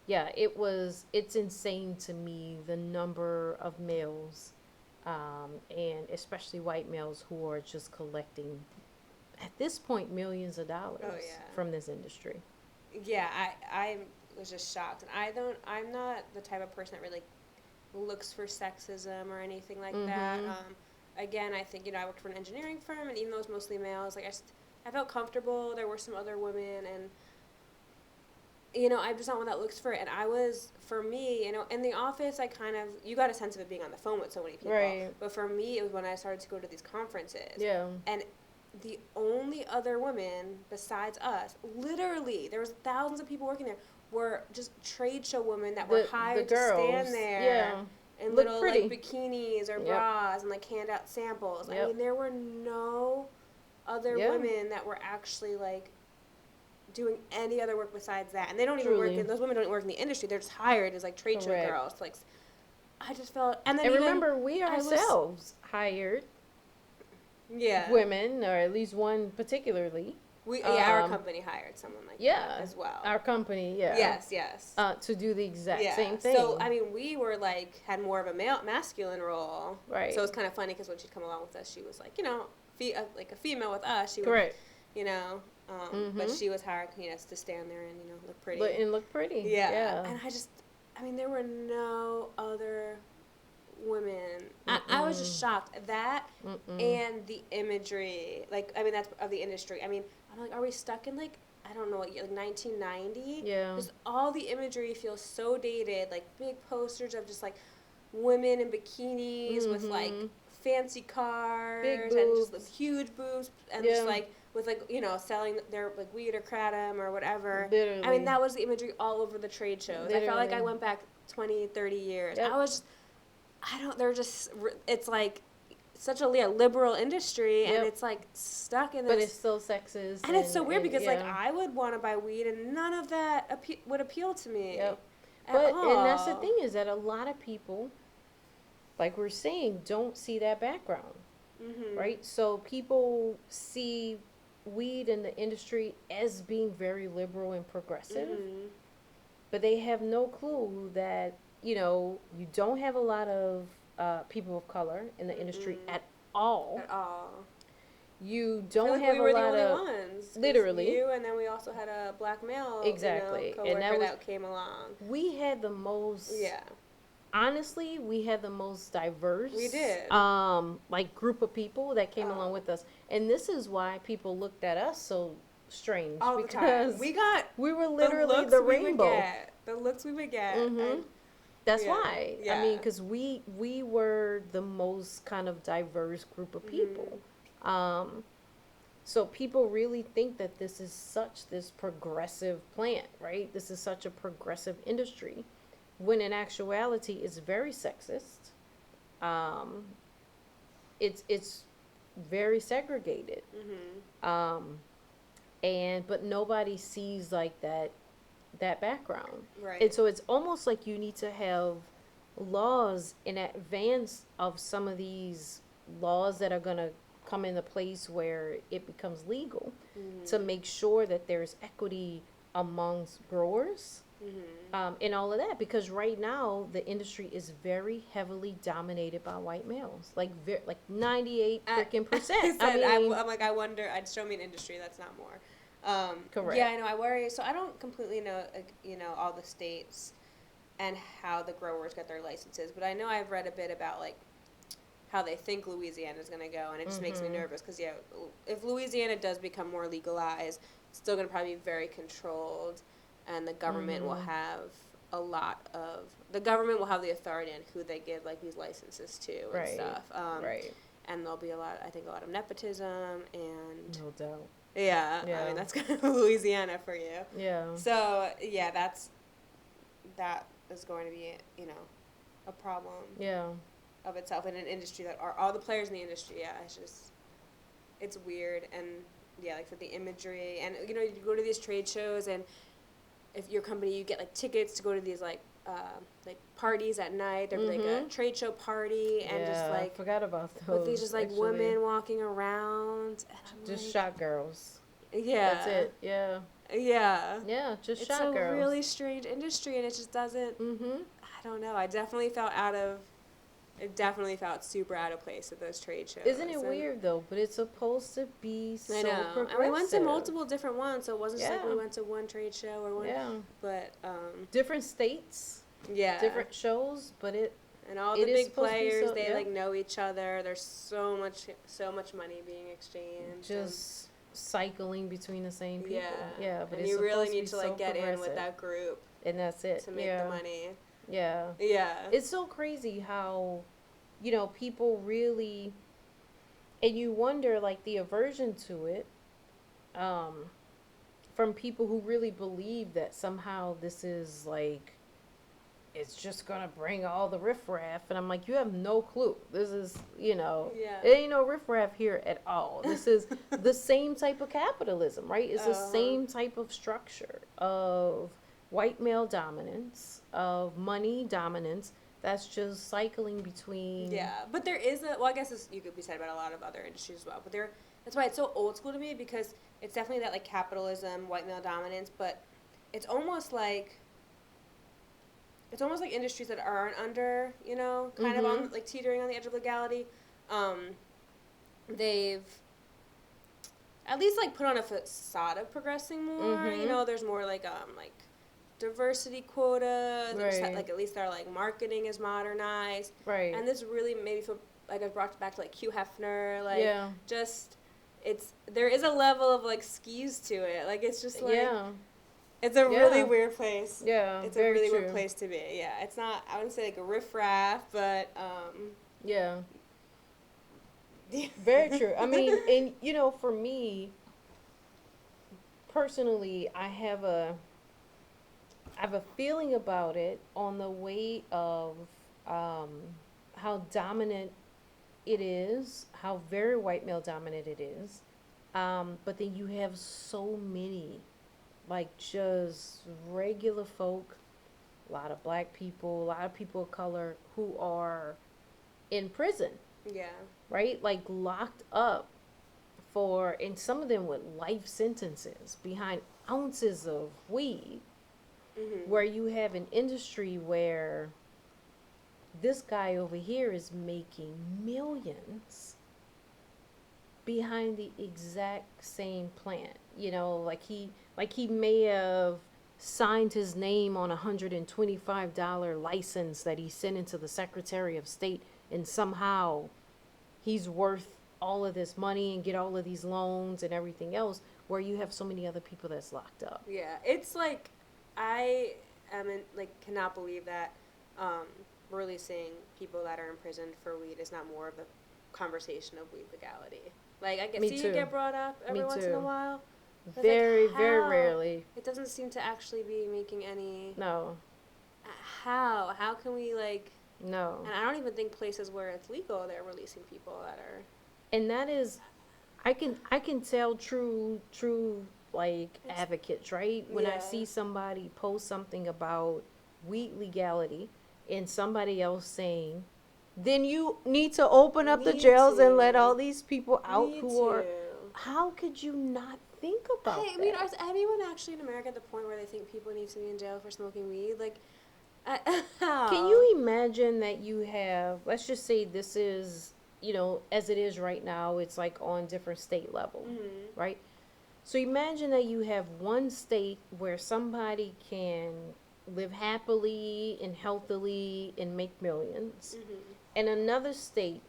yeah, it's insane to me the number of males, and especially white males who are just collecting at this point millions of dollars
Oh, yeah.
from this industry.
Yeah, I was just shocked, and I'm not the type of person that really looks for sexism or anything like that. Again, I think I worked for an engineering firm, and even though it was mostly males, like I felt comfortable. There were some other women, and I'm just not one that looks for it. And for me, in the office, you got a sense of it being on the phone with so many people.
Right.
But for me, it was when I started to go to these conferences.
Yeah.
And the only other women besides us, literally, there was thousands of people working there, were just trade show women that were hired to stand there.
Yeah.
In
Look
little
pretty.
like bikinis or
Yep.
bras and like hand out samples.
Yep.
I mean, there were no other
Yeah.
women that were actually like doing any other work besides that. And they don't even
Truly.
work in, those women don't work in the industry. They're just hired as like trade
Correct.
show girls. Like, I just felt, and then
And
even,
remember, we ourselves hired
yeah,
women, or at least one particularly.
our company hired someone like that as well.
Our company, yeah.
Yes.
To do the exact same thing.
So, I mean, we were like, had more of a masculine role.
Right.
So it was kind of funny because when she'd come along with us, she was like, like a female with us. She
Correct.
would, but she was hired, to stand there and, look pretty.
Look pretty.
Yeah. And there were no other women. I was just shocked. That and the imagery, that's of the industry. I'm like, are we stuck in like, I don't know, like 1990?
Yeah.
Just all the imagery feels so dated, like big posters of just like women in bikinis with like fancy cars and just like, huge boobs and just like with like selling their like weed or kratom or whatever.
Literally.
That was the imagery all over the trade shows. Literally. I felt like I went back 20, 30 years.
Yep.
It's like such a liberal industry, and it's like stuck in this.
But it's still sexist.
And it's so weird because like I would want to buy weed, and none of that would appeal to me.
Yep.
At all.
And that's the thing, is that a lot of people, like we're saying, don't see that background, right? So people see weed in the industry as being very liberal and progressive, but they have no clue that you don't have a lot of people of color in the industry at all.
At all.
You don't
like
have
we were
a lot
the
of
only ones.
literally.
You, and then we also had a black male
Exactly,
coworker that came along.
We had the most.
Yeah.
Honestly, we had the most diverse.
We did.
Like group of people that came along with us, and this is why people looked at us so strange.
All the
because
time.
We were literally the rainbow.
The looks we would get.
That's why.
Yeah.
I mean, because we were the most kind of diverse group of people. So people really think that this is this progressive plant, right? This is such a progressive industry, when in actuality it's very sexist. It's very segregated. But nobody sees like that that background.
Right.
And so it's almost like you need to have laws in advance of some of these laws that are going to come into place where it becomes legal, to make sure that there's equity amongst growers, and all of that, because right now the industry is very heavily dominated by white males, like 98 freaking percent.
I
mean,
I'm like, I wonder. I'd show me an industry that's not more.
correct.
Yeah, I know. I worry. So I don't completely know, all the states and how the growers get their licenses, but I know I've read a bit about like how they think Louisiana is going to go, and it just makes me nervous because if Louisiana does become more legalized, it's still going to probably be very controlled, and the government will have the government will have the authority on who they give like these licenses to and
Right.
stuff.
Right.
And there'll be a lot of nepotism and
No doubt.
yeah. I
Yeah.
mean that's kind of Louisiana for you.
Yeah.
So yeah, that is going to be a problem
Yeah.
of itself in an industry that are all the players in the industry. Yeah, it's weird, and yeah, like for the imagery, and you go to these trade shows, and if your company, you get like tickets to go to these like parties at night. There'd be like a trade show party, and just
Yeah,
like
forgot about those.
with these just like
actually.
women walking around, and I'm
Just
like,
shot girls.
yeah,
That's it. Yeah.
Yeah,
Yeah, just
it's
shot
a
girls.
really strange industry, and it just doesn't. I don't know. It definitely felt super out of place at those trade shows.
Isn't it weird though? But it's supposed to be so
I know.
progressive.
And we went to multiple different ones, so it wasn't just like
Yeah.
we went to one trade show or one.
Yeah.
But
Different states,
yeah,
different shows, but
and all
it
the
is
big
supposed to be
players,
so-
they
yeah.
like know each other. There's so much money being exchanged.
just cycling between the same people.
yeah,
but
and
it's
you really
supposed to
need
be
to like
so
get in with
progressive.
that group
And that's it.
to make
yeah.
the money.
Yeah.
Yeah,
It's so crazy how, people really, and you wonder like the aversion to it, from people who really believe that somehow this is like, it's just gonna bring all the riffraff, and I'm like, you have no clue. This is,
Yeah.
it ain't no riffraff here at all. This is the same type of capitalism, right? It's the same type of structure of white male dominance, of money dominance. That's just cycling between.
Yeah, but there is I guess you could be said about a lot of other industries as well. But that's why it's so old school to me, because it's definitely that like capitalism, white male dominance, but it's almost like industries that aren't under, kind of on like teetering on the edge of legality. They've at least like put on a facade of progressing more. There's more like diversity quota.
Right.
Like at least their like marketing is modernized.
Right.
And this really made me feel like I brought back to like Hugh Hefner. Like
Yeah.
just there is a level of like skis to it. Like it's just like it's a really weird place.
Yeah.
It's a
very
really
true.
weird place to be. Yeah. It's not, I wouldn't say like a riffraff, but
Yeah. Very true. I mean, and for me personally, I have a feeling about it on the way of how dominant it is, how very white male dominant it is. But then you have so many, like just regular folk, a lot of black people, a lot of people of color who are in prison.
Yeah.
Right? Like locked up and some of them with life sentences behind ounces of weed, where you have an industry where this guy over here is making millions behind the exact same plant. Like he may have signed his name on $125 license that he sent into the Secretary of State, and somehow he's worth all of this money and get all of these loans and everything else, where you have so many other people that's locked up.
Yeah, it's like I cannot believe that releasing people that are in prison for weed is not more of a conversation of weed legality. Like I can see it get brought up every once in a while.
Very,
like,
very
how?
rarely.
It doesn't seem to actually be making any.
No.
How? How can we like?
No.
And I don't even think places where it's legal they're releasing people that are.
And that is, I can tell true like advocates, right? When I
Yeah.
see somebody post something about weed legality and somebody else saying, then you need to open up the
Me
jails and let
too.
all these people out
Me
who are.
too.
How could you not think about
I mean,
that?
is anyone actually in America at the point where they think people need to be in jail for smoking weed? Like,
Can
how?
you imagine that you have, let's just say this is, as it is right now, it's like on different state level,
Mhm.
right? So imagine that you have one state where somebody can live happily and healthily and make millions,
Mhm.
and another state,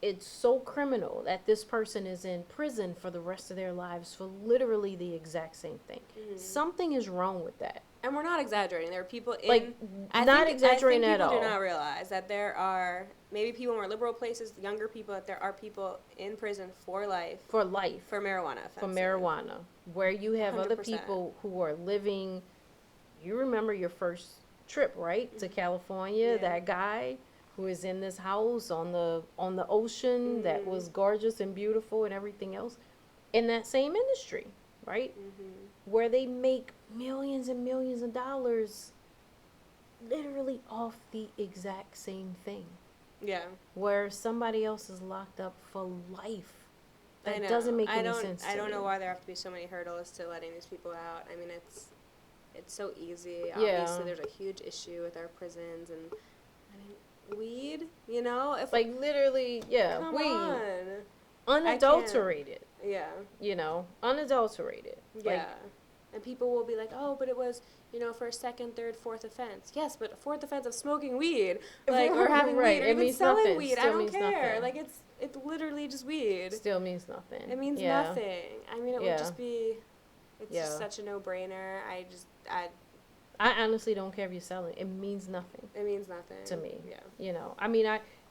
it's so criminal that this person is in prison for the rest of their lives for literally the exact same thing.
Mhm.
Something is wrong with that.
And we're not exaggerating. There are people
Like,
in.
not
I think
exaggerating at
people do
all.
not realize that there are maybe people in more liberal places, younger people. That there are people in prison for life
For life.
for marijuana
For
offenses.
marijuana, where you have other
100%.
people who are living. You remember your first trip, right, to
Mhm.
California?
Yeah.
That guy who is in this house on the ocean that
Mhm.
was gorgeous and beautiful and everything else, in that same industry, right,
Mhm.
where they make millions and millions of dollars, literally off the exact same thing,
Yeah.
where somebody else is locked up for life.
I
That
know.
doesn't make any sense
I
to
don't
me.
know why there have to be so many hurdles to letting these people out. I mean, it's so easy.
Yeah.
Obviously, there's a huge issue with our prisons and I mean, weed. You know, if
Like literally, yeah,
come
weed,
on, I can't.
unadulterated,
Yeah,
unadulterated.
yeah.
Like,
And people will be like, oh, but it was for a second, third, fourth offense. Yes, but fourth offense of smoking weed, like or having weed
right,
or
it
even
means
selling
nothing.
weed. I
Still
don't
means
care.
nothing.
Like it's literally just weed.
Still means nothing.
It means
Yeah,
nothing. I mean, it would
yeah,
just be. It's just
yeah.
such a no-brainer. I.
I honestly don't care if you're selling. It means nothing
It means nothing.
to me.
Yeah.
I mean,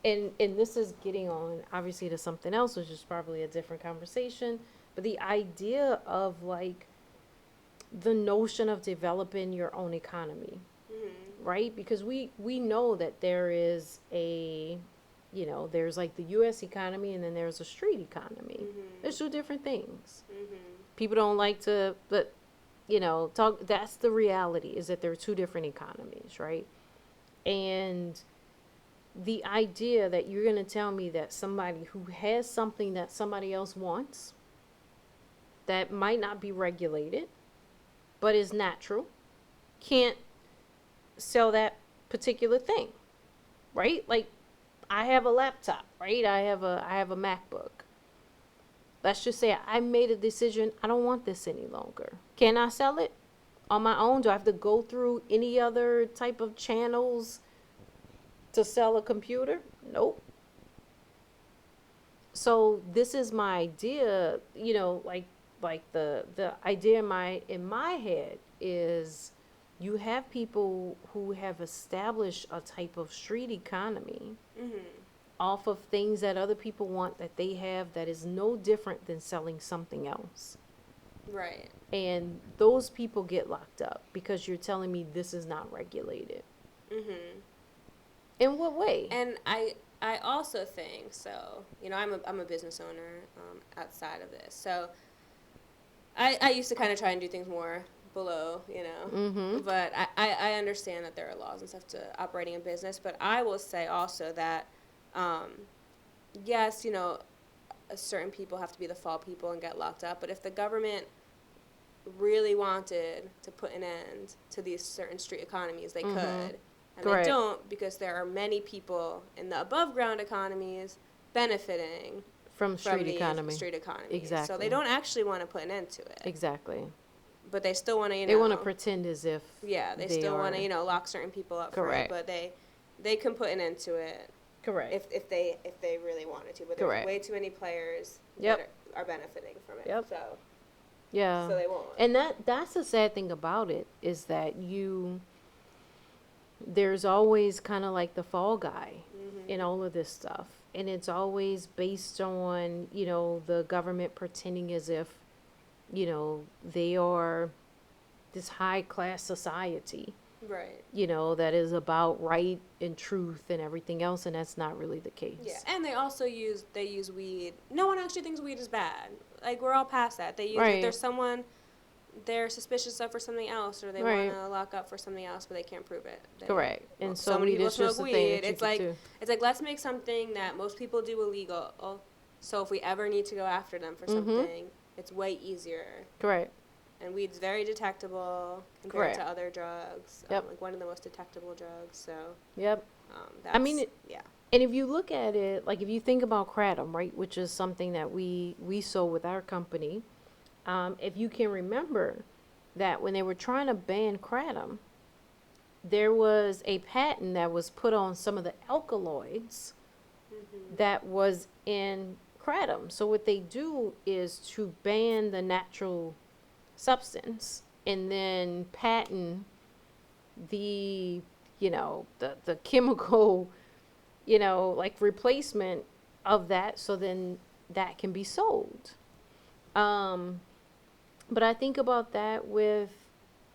and this is getting on obviously to something else, which is probably a different conversation. But the idea of like the notion of developing your own economy,
Mhm.
right? Because we know that there is there's like the U.S. economy and then there's a street economy.
Mhm.
There's two different things.
Mhm.
People don't like to, but talk. That's the reality, is that there are two different economies, right? And the idea that you're going to tell me that somebody who has something that somebody else wants that might not be regulated but is natural can't sell that particular thing, right? Like, I have a laptop, right? I have a MacBook. Let's just say I made a decision, I don't want this any longer. Can I sell it on my own? Do I have to go through any other type of channels to sell a computer? Nope. So this is my idea, like the idea in my head is, you have people who have established a type of street economy
Mhm.
off of things that other people want that they have, that is no different than selling something else.
Right.
And those people get locked up because you're telling me this is not regulated.
Mhm.
In what way?
And I also think so. I'm a business owner outside of this, so I used to kind of try and do things more below,
Mm-hmm.
but I understand that there are laws and stuff to operating a business, but I will say also that um, yes, certain people have to be the fall people and get locked up, but if the government really wanted to put an end to these certain street economies, they
Mm-hmm.
could. And
Correct.
they don't, because there are many people in the above ground economies benefiting
From
from
street
these
economy.
street economies.
Exactly.
So they don't actually want to put an end to it.
Exactly.
But they still want to,
They want to pretend as if
yeah, they
they
still
are
want to, lock certain people up
correct.
for it, but they can put an end to it
Correct.
if they really wanted to. But there's
Correct.
way too many players
Yep.
that are benefiting from it.
Yep.
So
Yeah.
they won't.
And that's the sad thing about it, is that there's always kind of like the fall guy
Mhm.
in all of this stuff. And it's always based on, the government pretending as if, they are this high class society,
Right.
that is about right and truth and everything else. And that's not really the case.
Yeah, and they also use weed. No one actually thinks weed is bad. Like, we're all past that. They use
Right.
if there's someone they're suspicious of for something else, or they
Right.
want to lock up for something else, but they can't prove it.
Correct. And so
many
weed
people
is just
smoke
a thing
weed.
that you
It's
could
like
do.
let's make something that most people do illegal. So if we ever need to go after them for something, it's way easier.
Correct.
And weed's very detectable compared
Correct.
to other drugs.
Yep.
Like one of the most detectable drugs. So
Yep.
that's,
I mean,
yeah.
and if you look at it, like if you think about kratom, right, which is something that we sold with our company, if you can remember that when they were trying to ban kratom, there was a patent that was put on some of the alkaloids that was in kratom. So what they do is to ban the natural substance and then patent the, the chemical, like replacement of that, so then that can be sold. But I think about that with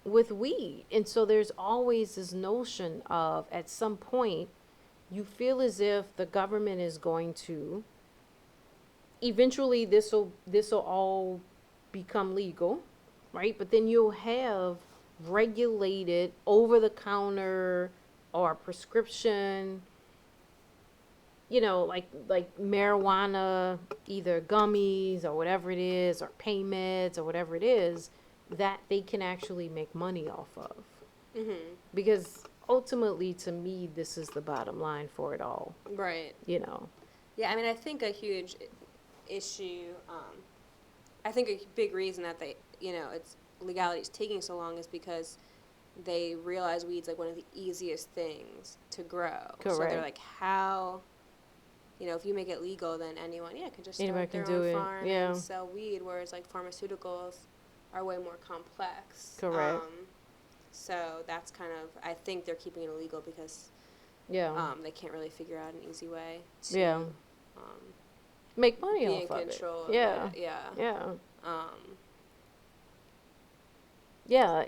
weed. And so there's always this notion of, at some point, you feel as if the government is going to eventually, this'll all become legal, right? But then you'll have regulated over the counter or prescription, like marijuana, either gummies or whatever it is, or pain meds or whatever it is, that they can actually make money off of. Because ultimately, to me, this is the bottom line for it all.
Right.
Yeah,
I mean, I think a huge issue, I think a big reason that it's legality is taking so long is because they realize weed's like one of the easiest things to grow.
Correct.
So they're like, how, if you make it legal, then anyone, can just
Anybody
start their
can do
own
it.
farm
Yeah.
and sell weed, whereas like pharmaceuticals are way more complex.
Correct.
So that's kind of, I think they're keeping it illegal because they can't really figure out an easy way to
make money
be
off
in
of
control
it.
of it.
Yeah. Yeah,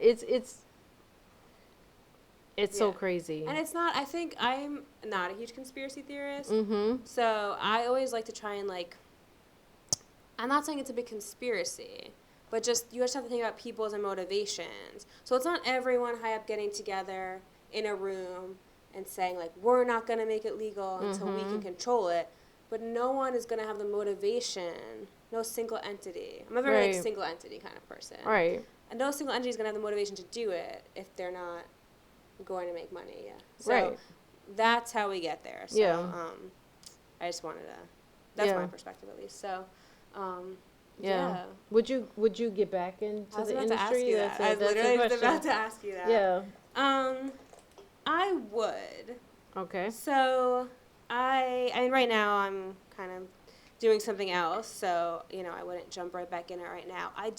it's so crazy.
And it's not, I think I'm not a huge conspiracy theorist.
Mm-hmm.
So I always like to try and I'm not saying it's a big conspiracy, but just, you just have to think about people's and motivations. So it's not everyone high up getting together in a room and saying we're not going to make it legal until we can control it. But no one is going to have the motivation, no single entity. I'm a very single entity kind of person.
Right.
And no single entity is going to have the motivation to do it if they're not going to make money. So
right.
That's how we get there. So I just wanted to, that's my perspective at least. So
Would you get back into the industry?
To ask you that. I was literally about to ask you that.
Yeah.
I would.
Okay.
So I mean, right now I'm kind of doing something else, so I wouldn't jump right back in it right now. I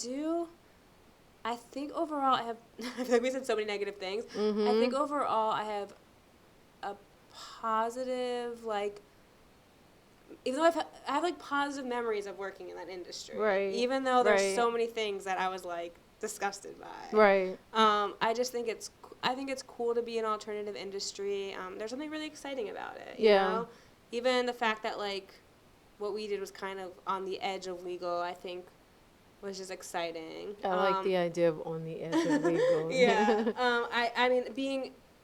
think overall I have, I feel like we said so many negative things. I think overall I have a positive, even though I have positive memories of working in that industry.
Right.
Even though there's so many things that I was disgusted by.
Right.
I just think it's cool to be an alternative industry. There's something really exciting about it.
Yeah.
You know? Even the fact that what we did was kind of on the edge of legal, I think was just exciting.
I like the idea of on the edge of legal.
Yeah. I mean,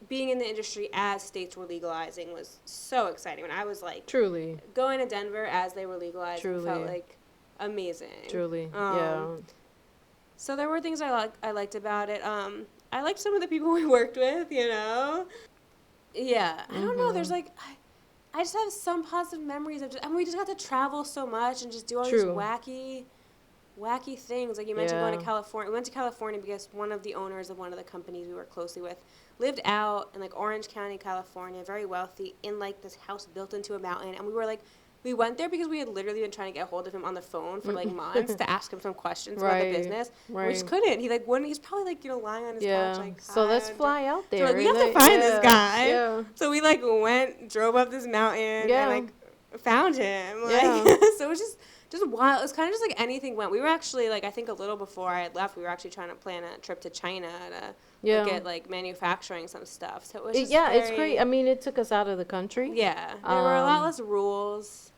being in the industry as states were legalizing was so exciting. When I was
truly
going to Denver as they were legalizing felt amazing.
Truly.
So there were things I liked about it. I liked some of the people we worked with, Yeah. I don't know. There's I just have some positive memories of we just got to travel so much and just do all these wacky things. Like you mentioned going to California. We went to California because one of the owners of one of the companies we work closely with lived out in Orange County, California, very wealthy, in this house built into a mountain. And we were we went there because we had literally been trying to get a hold of him on the phone for months to ask him some questions about the business. Right. We just couldn't. He wouldn't. He's probably lying on his couch
so let's fly out there.
So we have to find this guy. Yeah. So we drove up this mountain and found him. So it was just wild. It was kind of just anything went. We were actually I think a little before I had left, we were actually trying to plan a trip to China to look at manufacturing some stuff. So it was just
it's great. I mean, it took us out of the country.
Yeah, there were a lot less rules.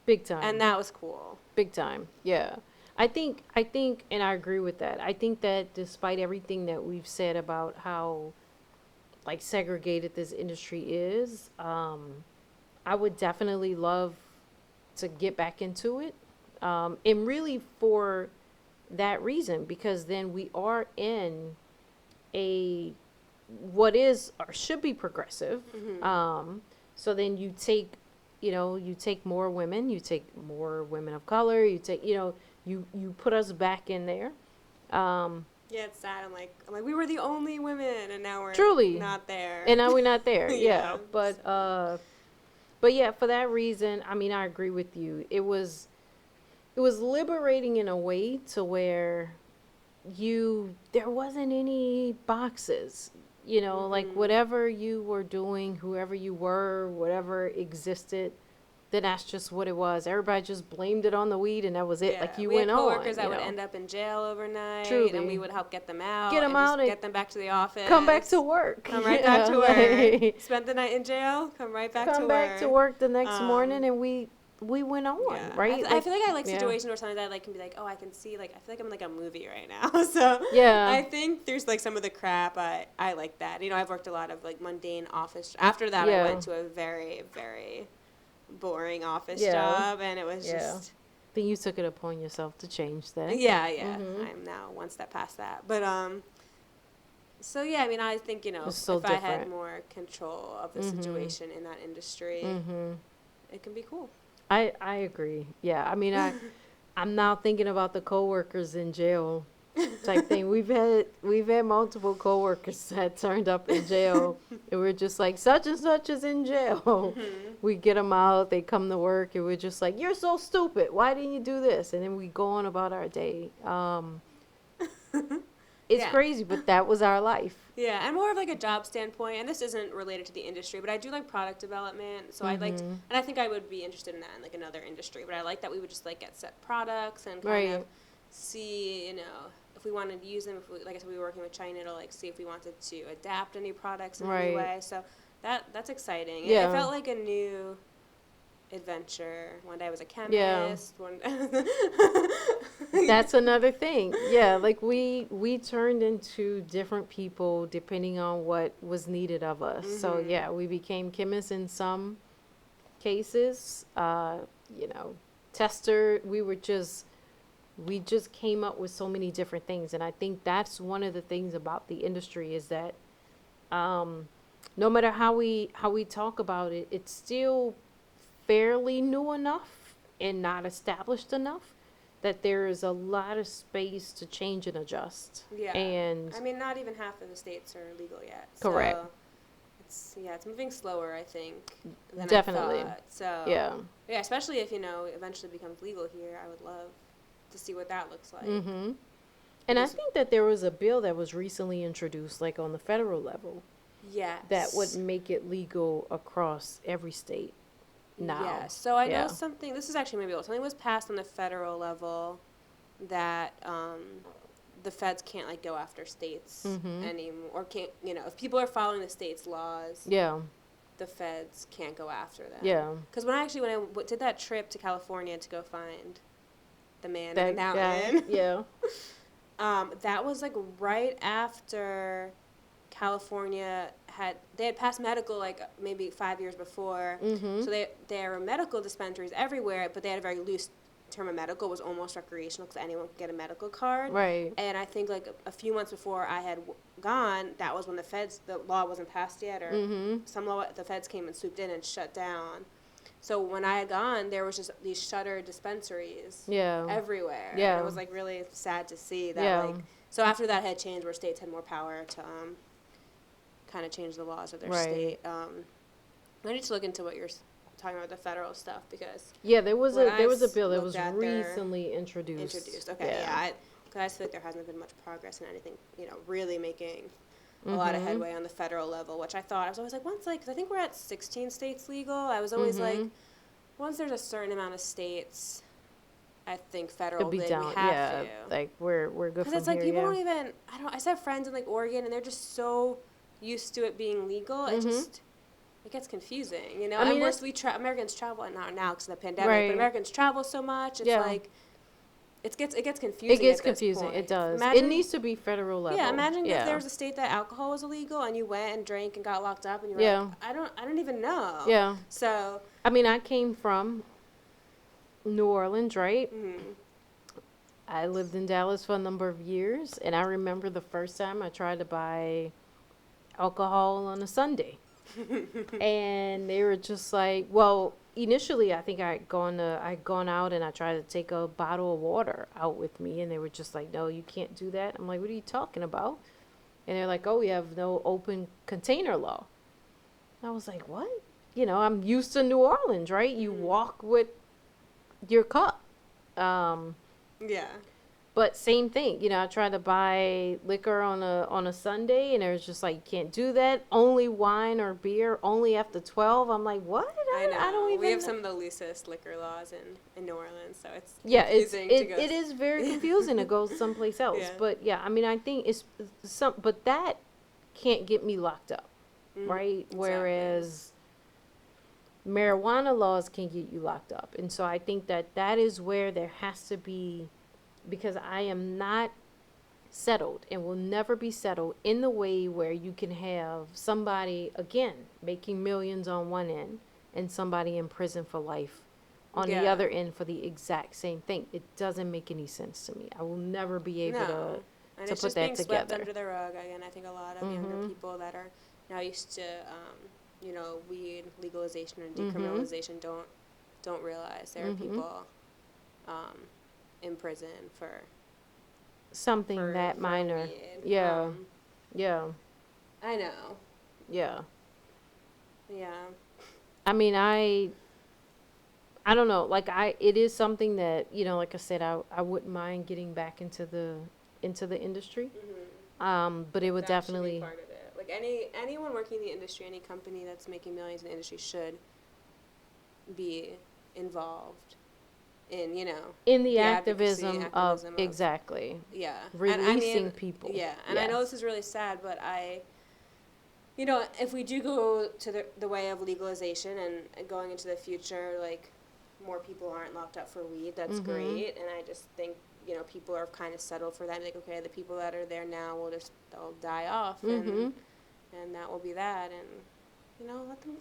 Big time.
And that was cool.
Big time. Yeah. I think, and I agree with that. I think that despite everything that we've said about how like segregated this industry is, I would definitely love to get back into it, and really for that reason, because then we are in a what is or should be progressive. So then you take more women, you take more women of color, you put us back in there. Um,
Yeah, it's sad. I'm like, we were the only women, and now we're
Truly,
not there.
and now we're not there.
Yeah.
Yeah, but yeah, for that reason, I mean, I agree with you. It was liberating in a way to where there wasn't any boxes, like whatever you were doing, whoever you were, whatever existed, then that's just what it was. Everybody just blamed it on the weed, and that was it.
Yeah,
Like you
we had
went on,
coworkers that would end up in jail overnight, and we
Truly.
would help get them out,
Get 'em
and
out
just
and
get them back to the office.
come back to work.
Come right
Yeah,
back to work.
like,
Spent the night in jail. Come right back to
come
work.
back to work the next
Um,
morning, and we went on,
Yeah.
right?
I feel like I like
yeah.
situations where something that can be like, oh, I can see, like, I feel like I'm in like a movie right now. So
Yeah.
I think there's like some of the crap I like that. I've worked a lot of like mundane office. After that,
Yeah.
I went to a very, very boring office
Yeah.
job, and it was
Yeah.
just.
Then you took it upon yourself to change that.
Yeah.
Mhm.
I'm now one step past that. But so yeah, I mean, I think
It's so
if I had
different.
more control of the
Mhm.
situation in that industry, it can be cool.
I agree. Yeah, I mean, I'm now thinking about the coworkers in jail type thing. We've had multiple coworkers that turned up in jail, and we're just like, such and such is in jail. We get them out, they come to work, and we're just like, you're so stupid. Why didn't you do this? And then we go on about our day. It's
Yeah.
crazy, but that was our life.
Yeah, and more of like a job standpoint, and this isn't related to the industry, but I do like product development, so I'd like, and I think I would be interested in that in like another industry, but I like that we would just like get set products and kind of
Right.
see, if we wanted to use them, like I said, we were working with China to like see if we wanted to adapt any products in any
Right.
way, so that's exciting.
Yeah.
It felt like a new adventure. One day I was a
Yeah.
chemist.
That's another thing. Yeah, like we turned into different people depending on what was needed of us. So yeah, we became chemists in some cases. Tester. We just came up with so many different things, and I think that's one of the things about the industry is that no matter how we talk about it, it's still fairly new enough and not established enough that there is a lot of space to change and adjust.
Yeah.
And
I mean, not even half of the states are legal yet.
Correct.
So it's moving slower, I think, than
Definitely.
I thought. So
yeah.
especially if eventually becomes legal here, I would love to see what that looks like.
Mm-hmm. And I
Because-
think that there was a bill that was recently introduced, like on the federal level,
Yes.
that would make it legal across every state now.
Yeah. So I know
Yeah.
something. This is actually maybe old. Something was passed on the federal level that the feds can't like go after states anymore, or can't. If people are following the state's laws,
Yeah.
the feds can't go after them.
Yeah.
Because when I did that trip to California to go find the man
That
in the
guy.
mountain,
Yeah.
that was like right after California had passed medical like maybe 5 years before.
Mm-hmm.
So there were medical dispensaries everywhere, but they had a very loose term of medical. It was almost recreational because anyone could get a medical card.
Right.
And I think like a few months before I had gone, that was when the law wasn't passed yet, or the feds came and swooped in and shut down. So when I had gone, there was just these shuttered dispensaries
Yeah.
everywhere.
Yeah.
And it was like really sad to see that.
Yeah.
Like, so after that had changed, where states had more power to kind of change the laws of their
Right.
state. I need to look into what you're talking about, the federal stuff, because
Yeah, there was
when
a bill that
looked
was
at their
recently introduced.
Okay, yeah. Because I just feel like there hasn't been much progress in anything, really making a lot of headway on the federal level, which I was always like, because I think we're at 16 states legal. I was always like, once there's a certain amount of states, I think federal,
It'd be
we
down.
have
Yeah,
to.
like we're good
Because
from
it's like
here.
people
Yeah.
don't even, I just have friends in like Oregon, and they're just so used to it being legal. It gets confusing,
I mean,
and worse, Americans travel, not now because of the pandemic,
Right.
but Americans travel so much. It's
Yeah.
like, it gets confusing.
It gets
at this
confusing.
point.
It does.
Imagine,
It needs to be federal level.
yeah, imagine if
Yeah.
there was a state that alcohol was illegal and you went and drank and got locked up and you were
Yeah.
like, I don't even know.
Yeah.
So,
I mean, I came from New Orleans, right?
mhm.
I lived in Dallas for a number of years, and I remember the first time I tried to buy alcohol on a Sunday. And they were just like, well, initially I think I'd gone out and I tried to take a bottle of water out with me, and they were just like, no, you can't do that. I'm like, what are you talking about? And they're like, oh, we have no open container law. I was like, what? I'm used to New Orleans, right? You walk with your cup.
Yeah.
But same thing, I tried to buy liquor on a Sunday, and it was just like, you can't do that. Only wine or beer, only after 12. I'm like, what?
I know.
I don't even.
We have some of the loosest liquor laws in New Orleans, so it's
Yeah,
confusing to go.
it is very confusing to go someplace else.
Yeah.
But yeah, I mean, I think it's but that can't get me locked up,
Mhm.
right?
Exactly.
Whereas marijuana laws can get you locked up, and so I think that is where there has to be, because I am not settled and will never be settled in the way where you can have somebody, again, making millions on one end and somebody in prison for life on the
Yeah.
other end for the exact same thing. It doesn't make any sense to me. I will never be able
No. And
to
it's
put
just
that
being swept
together.
under the rug. Again, I think a lot of younger people that are now used to, weed legalization and decriminalization don't realize there are people in prison for
Something
for,
that
for
minor.
weed.
Yeah. Yeah.
I know.
Yeah.
Yeah.
I mean, I don't know. Like it is something that, like I said, I wouldn't mind getting back into the industry. But it would
That should be
definitely,
part of it. Like anyone working in the industry, any company that's making millions in the industry should be involved in,
in the
advocacy,
activism
of
exactly
yeah,
releasing people.
Yeah, and I know
Yes.
this is really sad, but if we do go to the way of legalization and going into the future, like more people aren't locked up for weed, that's great. And I just think people are kind of settled for that. Like, okay, the people that are there now they'll die off, and that will be that, and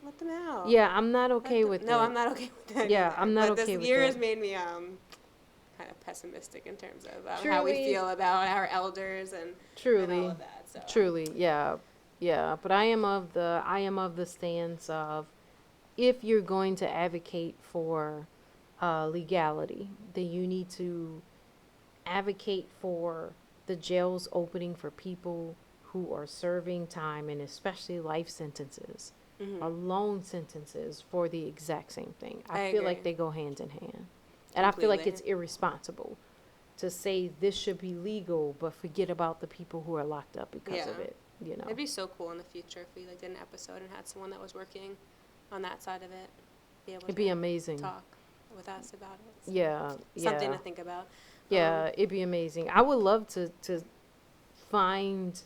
let them out.
Yeah, I'm not okay with
No,
that.
I'm not okay with that.
Yeah,
either.
I'm not
but
okay
this
with
year
that.
has made me kind of pessimistic in terms of how we
Truly.
feel about our elders and
Truly.
all of that. So.
Truly, yeah. Yeah, but I am of the stance of, if you're going to advocate for legality, then you need to advocate for the jails opening for people who are serving time, and especially life sentences or long sentences for the exact same thing. I feel like
agree.
they go hand in hand. And I feel like
Completely.
it's irresponsible to say this should be legal but forget about the people who are locked up because of
Yeah.
it,
It'd be so cool in the future if we did an episode and had someone that was working on that side of it be able
It'd
to
be amazing.
talk with us about it. So
Yeah,
something
yeah.
to think about.
Yeah, it'd be amazing. I would love to find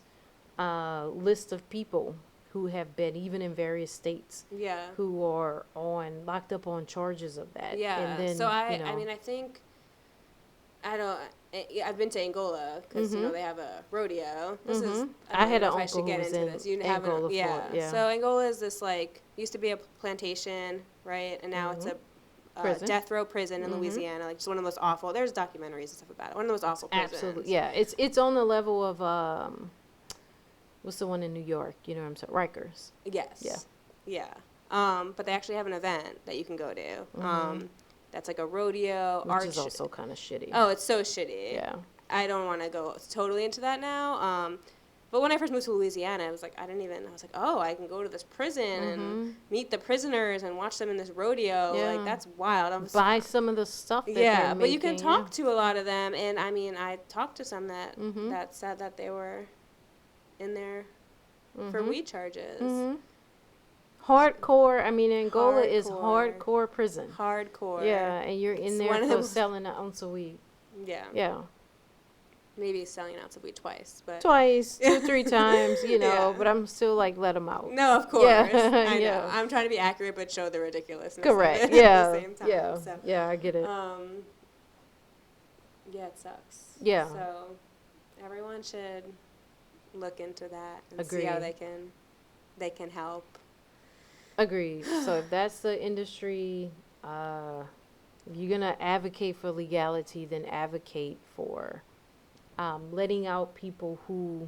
a list of people who have been, even in various states,
Yeah.
who are locked up on charges of that.
Yeah.
And then,
So I mean, I think I've been to Angola because they have a rodeo. This is
I had
don't
an
know if I should
uncle
get
who was
into
in
this. You
Angola,
haven't, yeah.
Florida, yeah.
So Angola is this used to be a plantation, right? And now it's a
Prison.
death row prison in Louisiana. Like just one of the most awful. There's documentaries and stuff about it. One of the most awful prisons.
Absolutely, yeah. It's on the level of what's the one in New York? You know what I'm saying? Rikers.
Yes. Yeah. But they actually have an event that you can go to. That's like a rodeo.
Which is also kind of shitty.
Oh, it's so shitty.
Yeah.
I don't want to go totally into that now. But when I first moved to Louisiana, I was like, I was like, oh, I can go to this prison and meet the prisoners and watch them in this rodeo.
Yeah.
Like, that's wild.
Buy some of the stuff that
yeah,
they're
but you can
making,
talk to a lot of them. And, I mean, I talked to some that said that they were in there for weed charges.
Hardcore. I mean, Angola is
Hardcore.
hardcore prison.
Hardcore.
Yeah, and you're in
It's
there
one of
for
them-
selling an ounce of weed.
Yeah.
Yeah.
Maybe selling an ounce of weed twice, but
Twice, 2-3 times,
Yeah.
but I'm still like, let them out.
no, of course.
Yeah,
I know.
yeah.
I'm trying to be accurate, but show the ridiculousness.
Correct.
Of it
Yeah.
At the same time.
Yeah.
So,
Yeah, I get it.
Yeah, it sucks.
Yeah.
So everyone should look into that and see
Agreed.
how they can help.
Agreed. So if that's the industry, if you're gonna advocate for legality, then advocate for letting out people who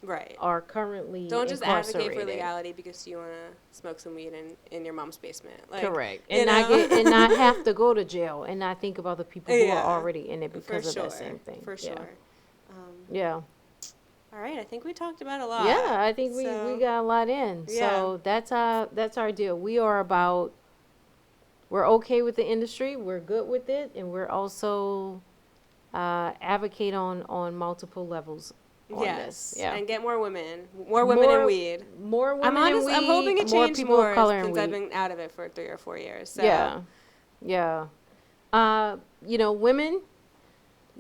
Right.
are currently
Don't just advocate for
incarcerated.
legality because you want to smoke some weed in your mom's basement. Like,
Correct.
you
And not
know?
get and not have to go to jail and not think about the people who are
Yeah,
already in it
for
because of
sure.
that same thing.
For
Yeah.
sure. Um,
Yeah.
all right, I think we talked about a
Yeah,
lot.
I think we
So,
got a lot in.
yeah.
So that's our deal. We're okay with the industry, we're good with it, and we're also advocate on multiple levels on this.
Yes,
Yeah.
and get more women. More women in weed.
More women in
I'm hoping
weed,
it
more
changed
people of
more
color in
since I've
weed.
been out of it for 3 or 4 years. So,
Yeah. Yeah. Women,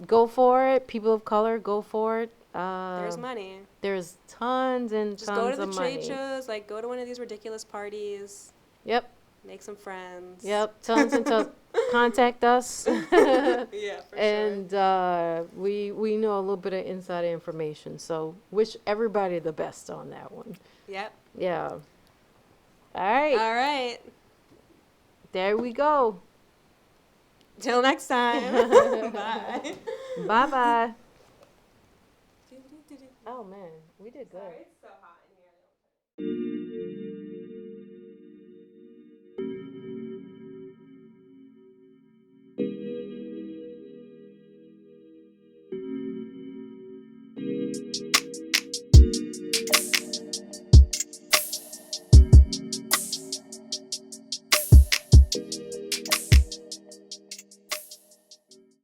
go for it. People of color, go for it.
there's money.
There's tons and
Just go to
tons
the
of
trade
money.
shows, like go to one of these ridiculous parties,
Yep.
make some friends.
Yep. Tons and tons. Contact us.
Yeah, for sure.
And we know a little bit of inside information. So wish everybody the best on that one.
Yep.
Yeah. All right.
All right.
There we go.
Till next time. Bye.
Bye bye. Oh man, we did good.
Sorry, it's so hot in here.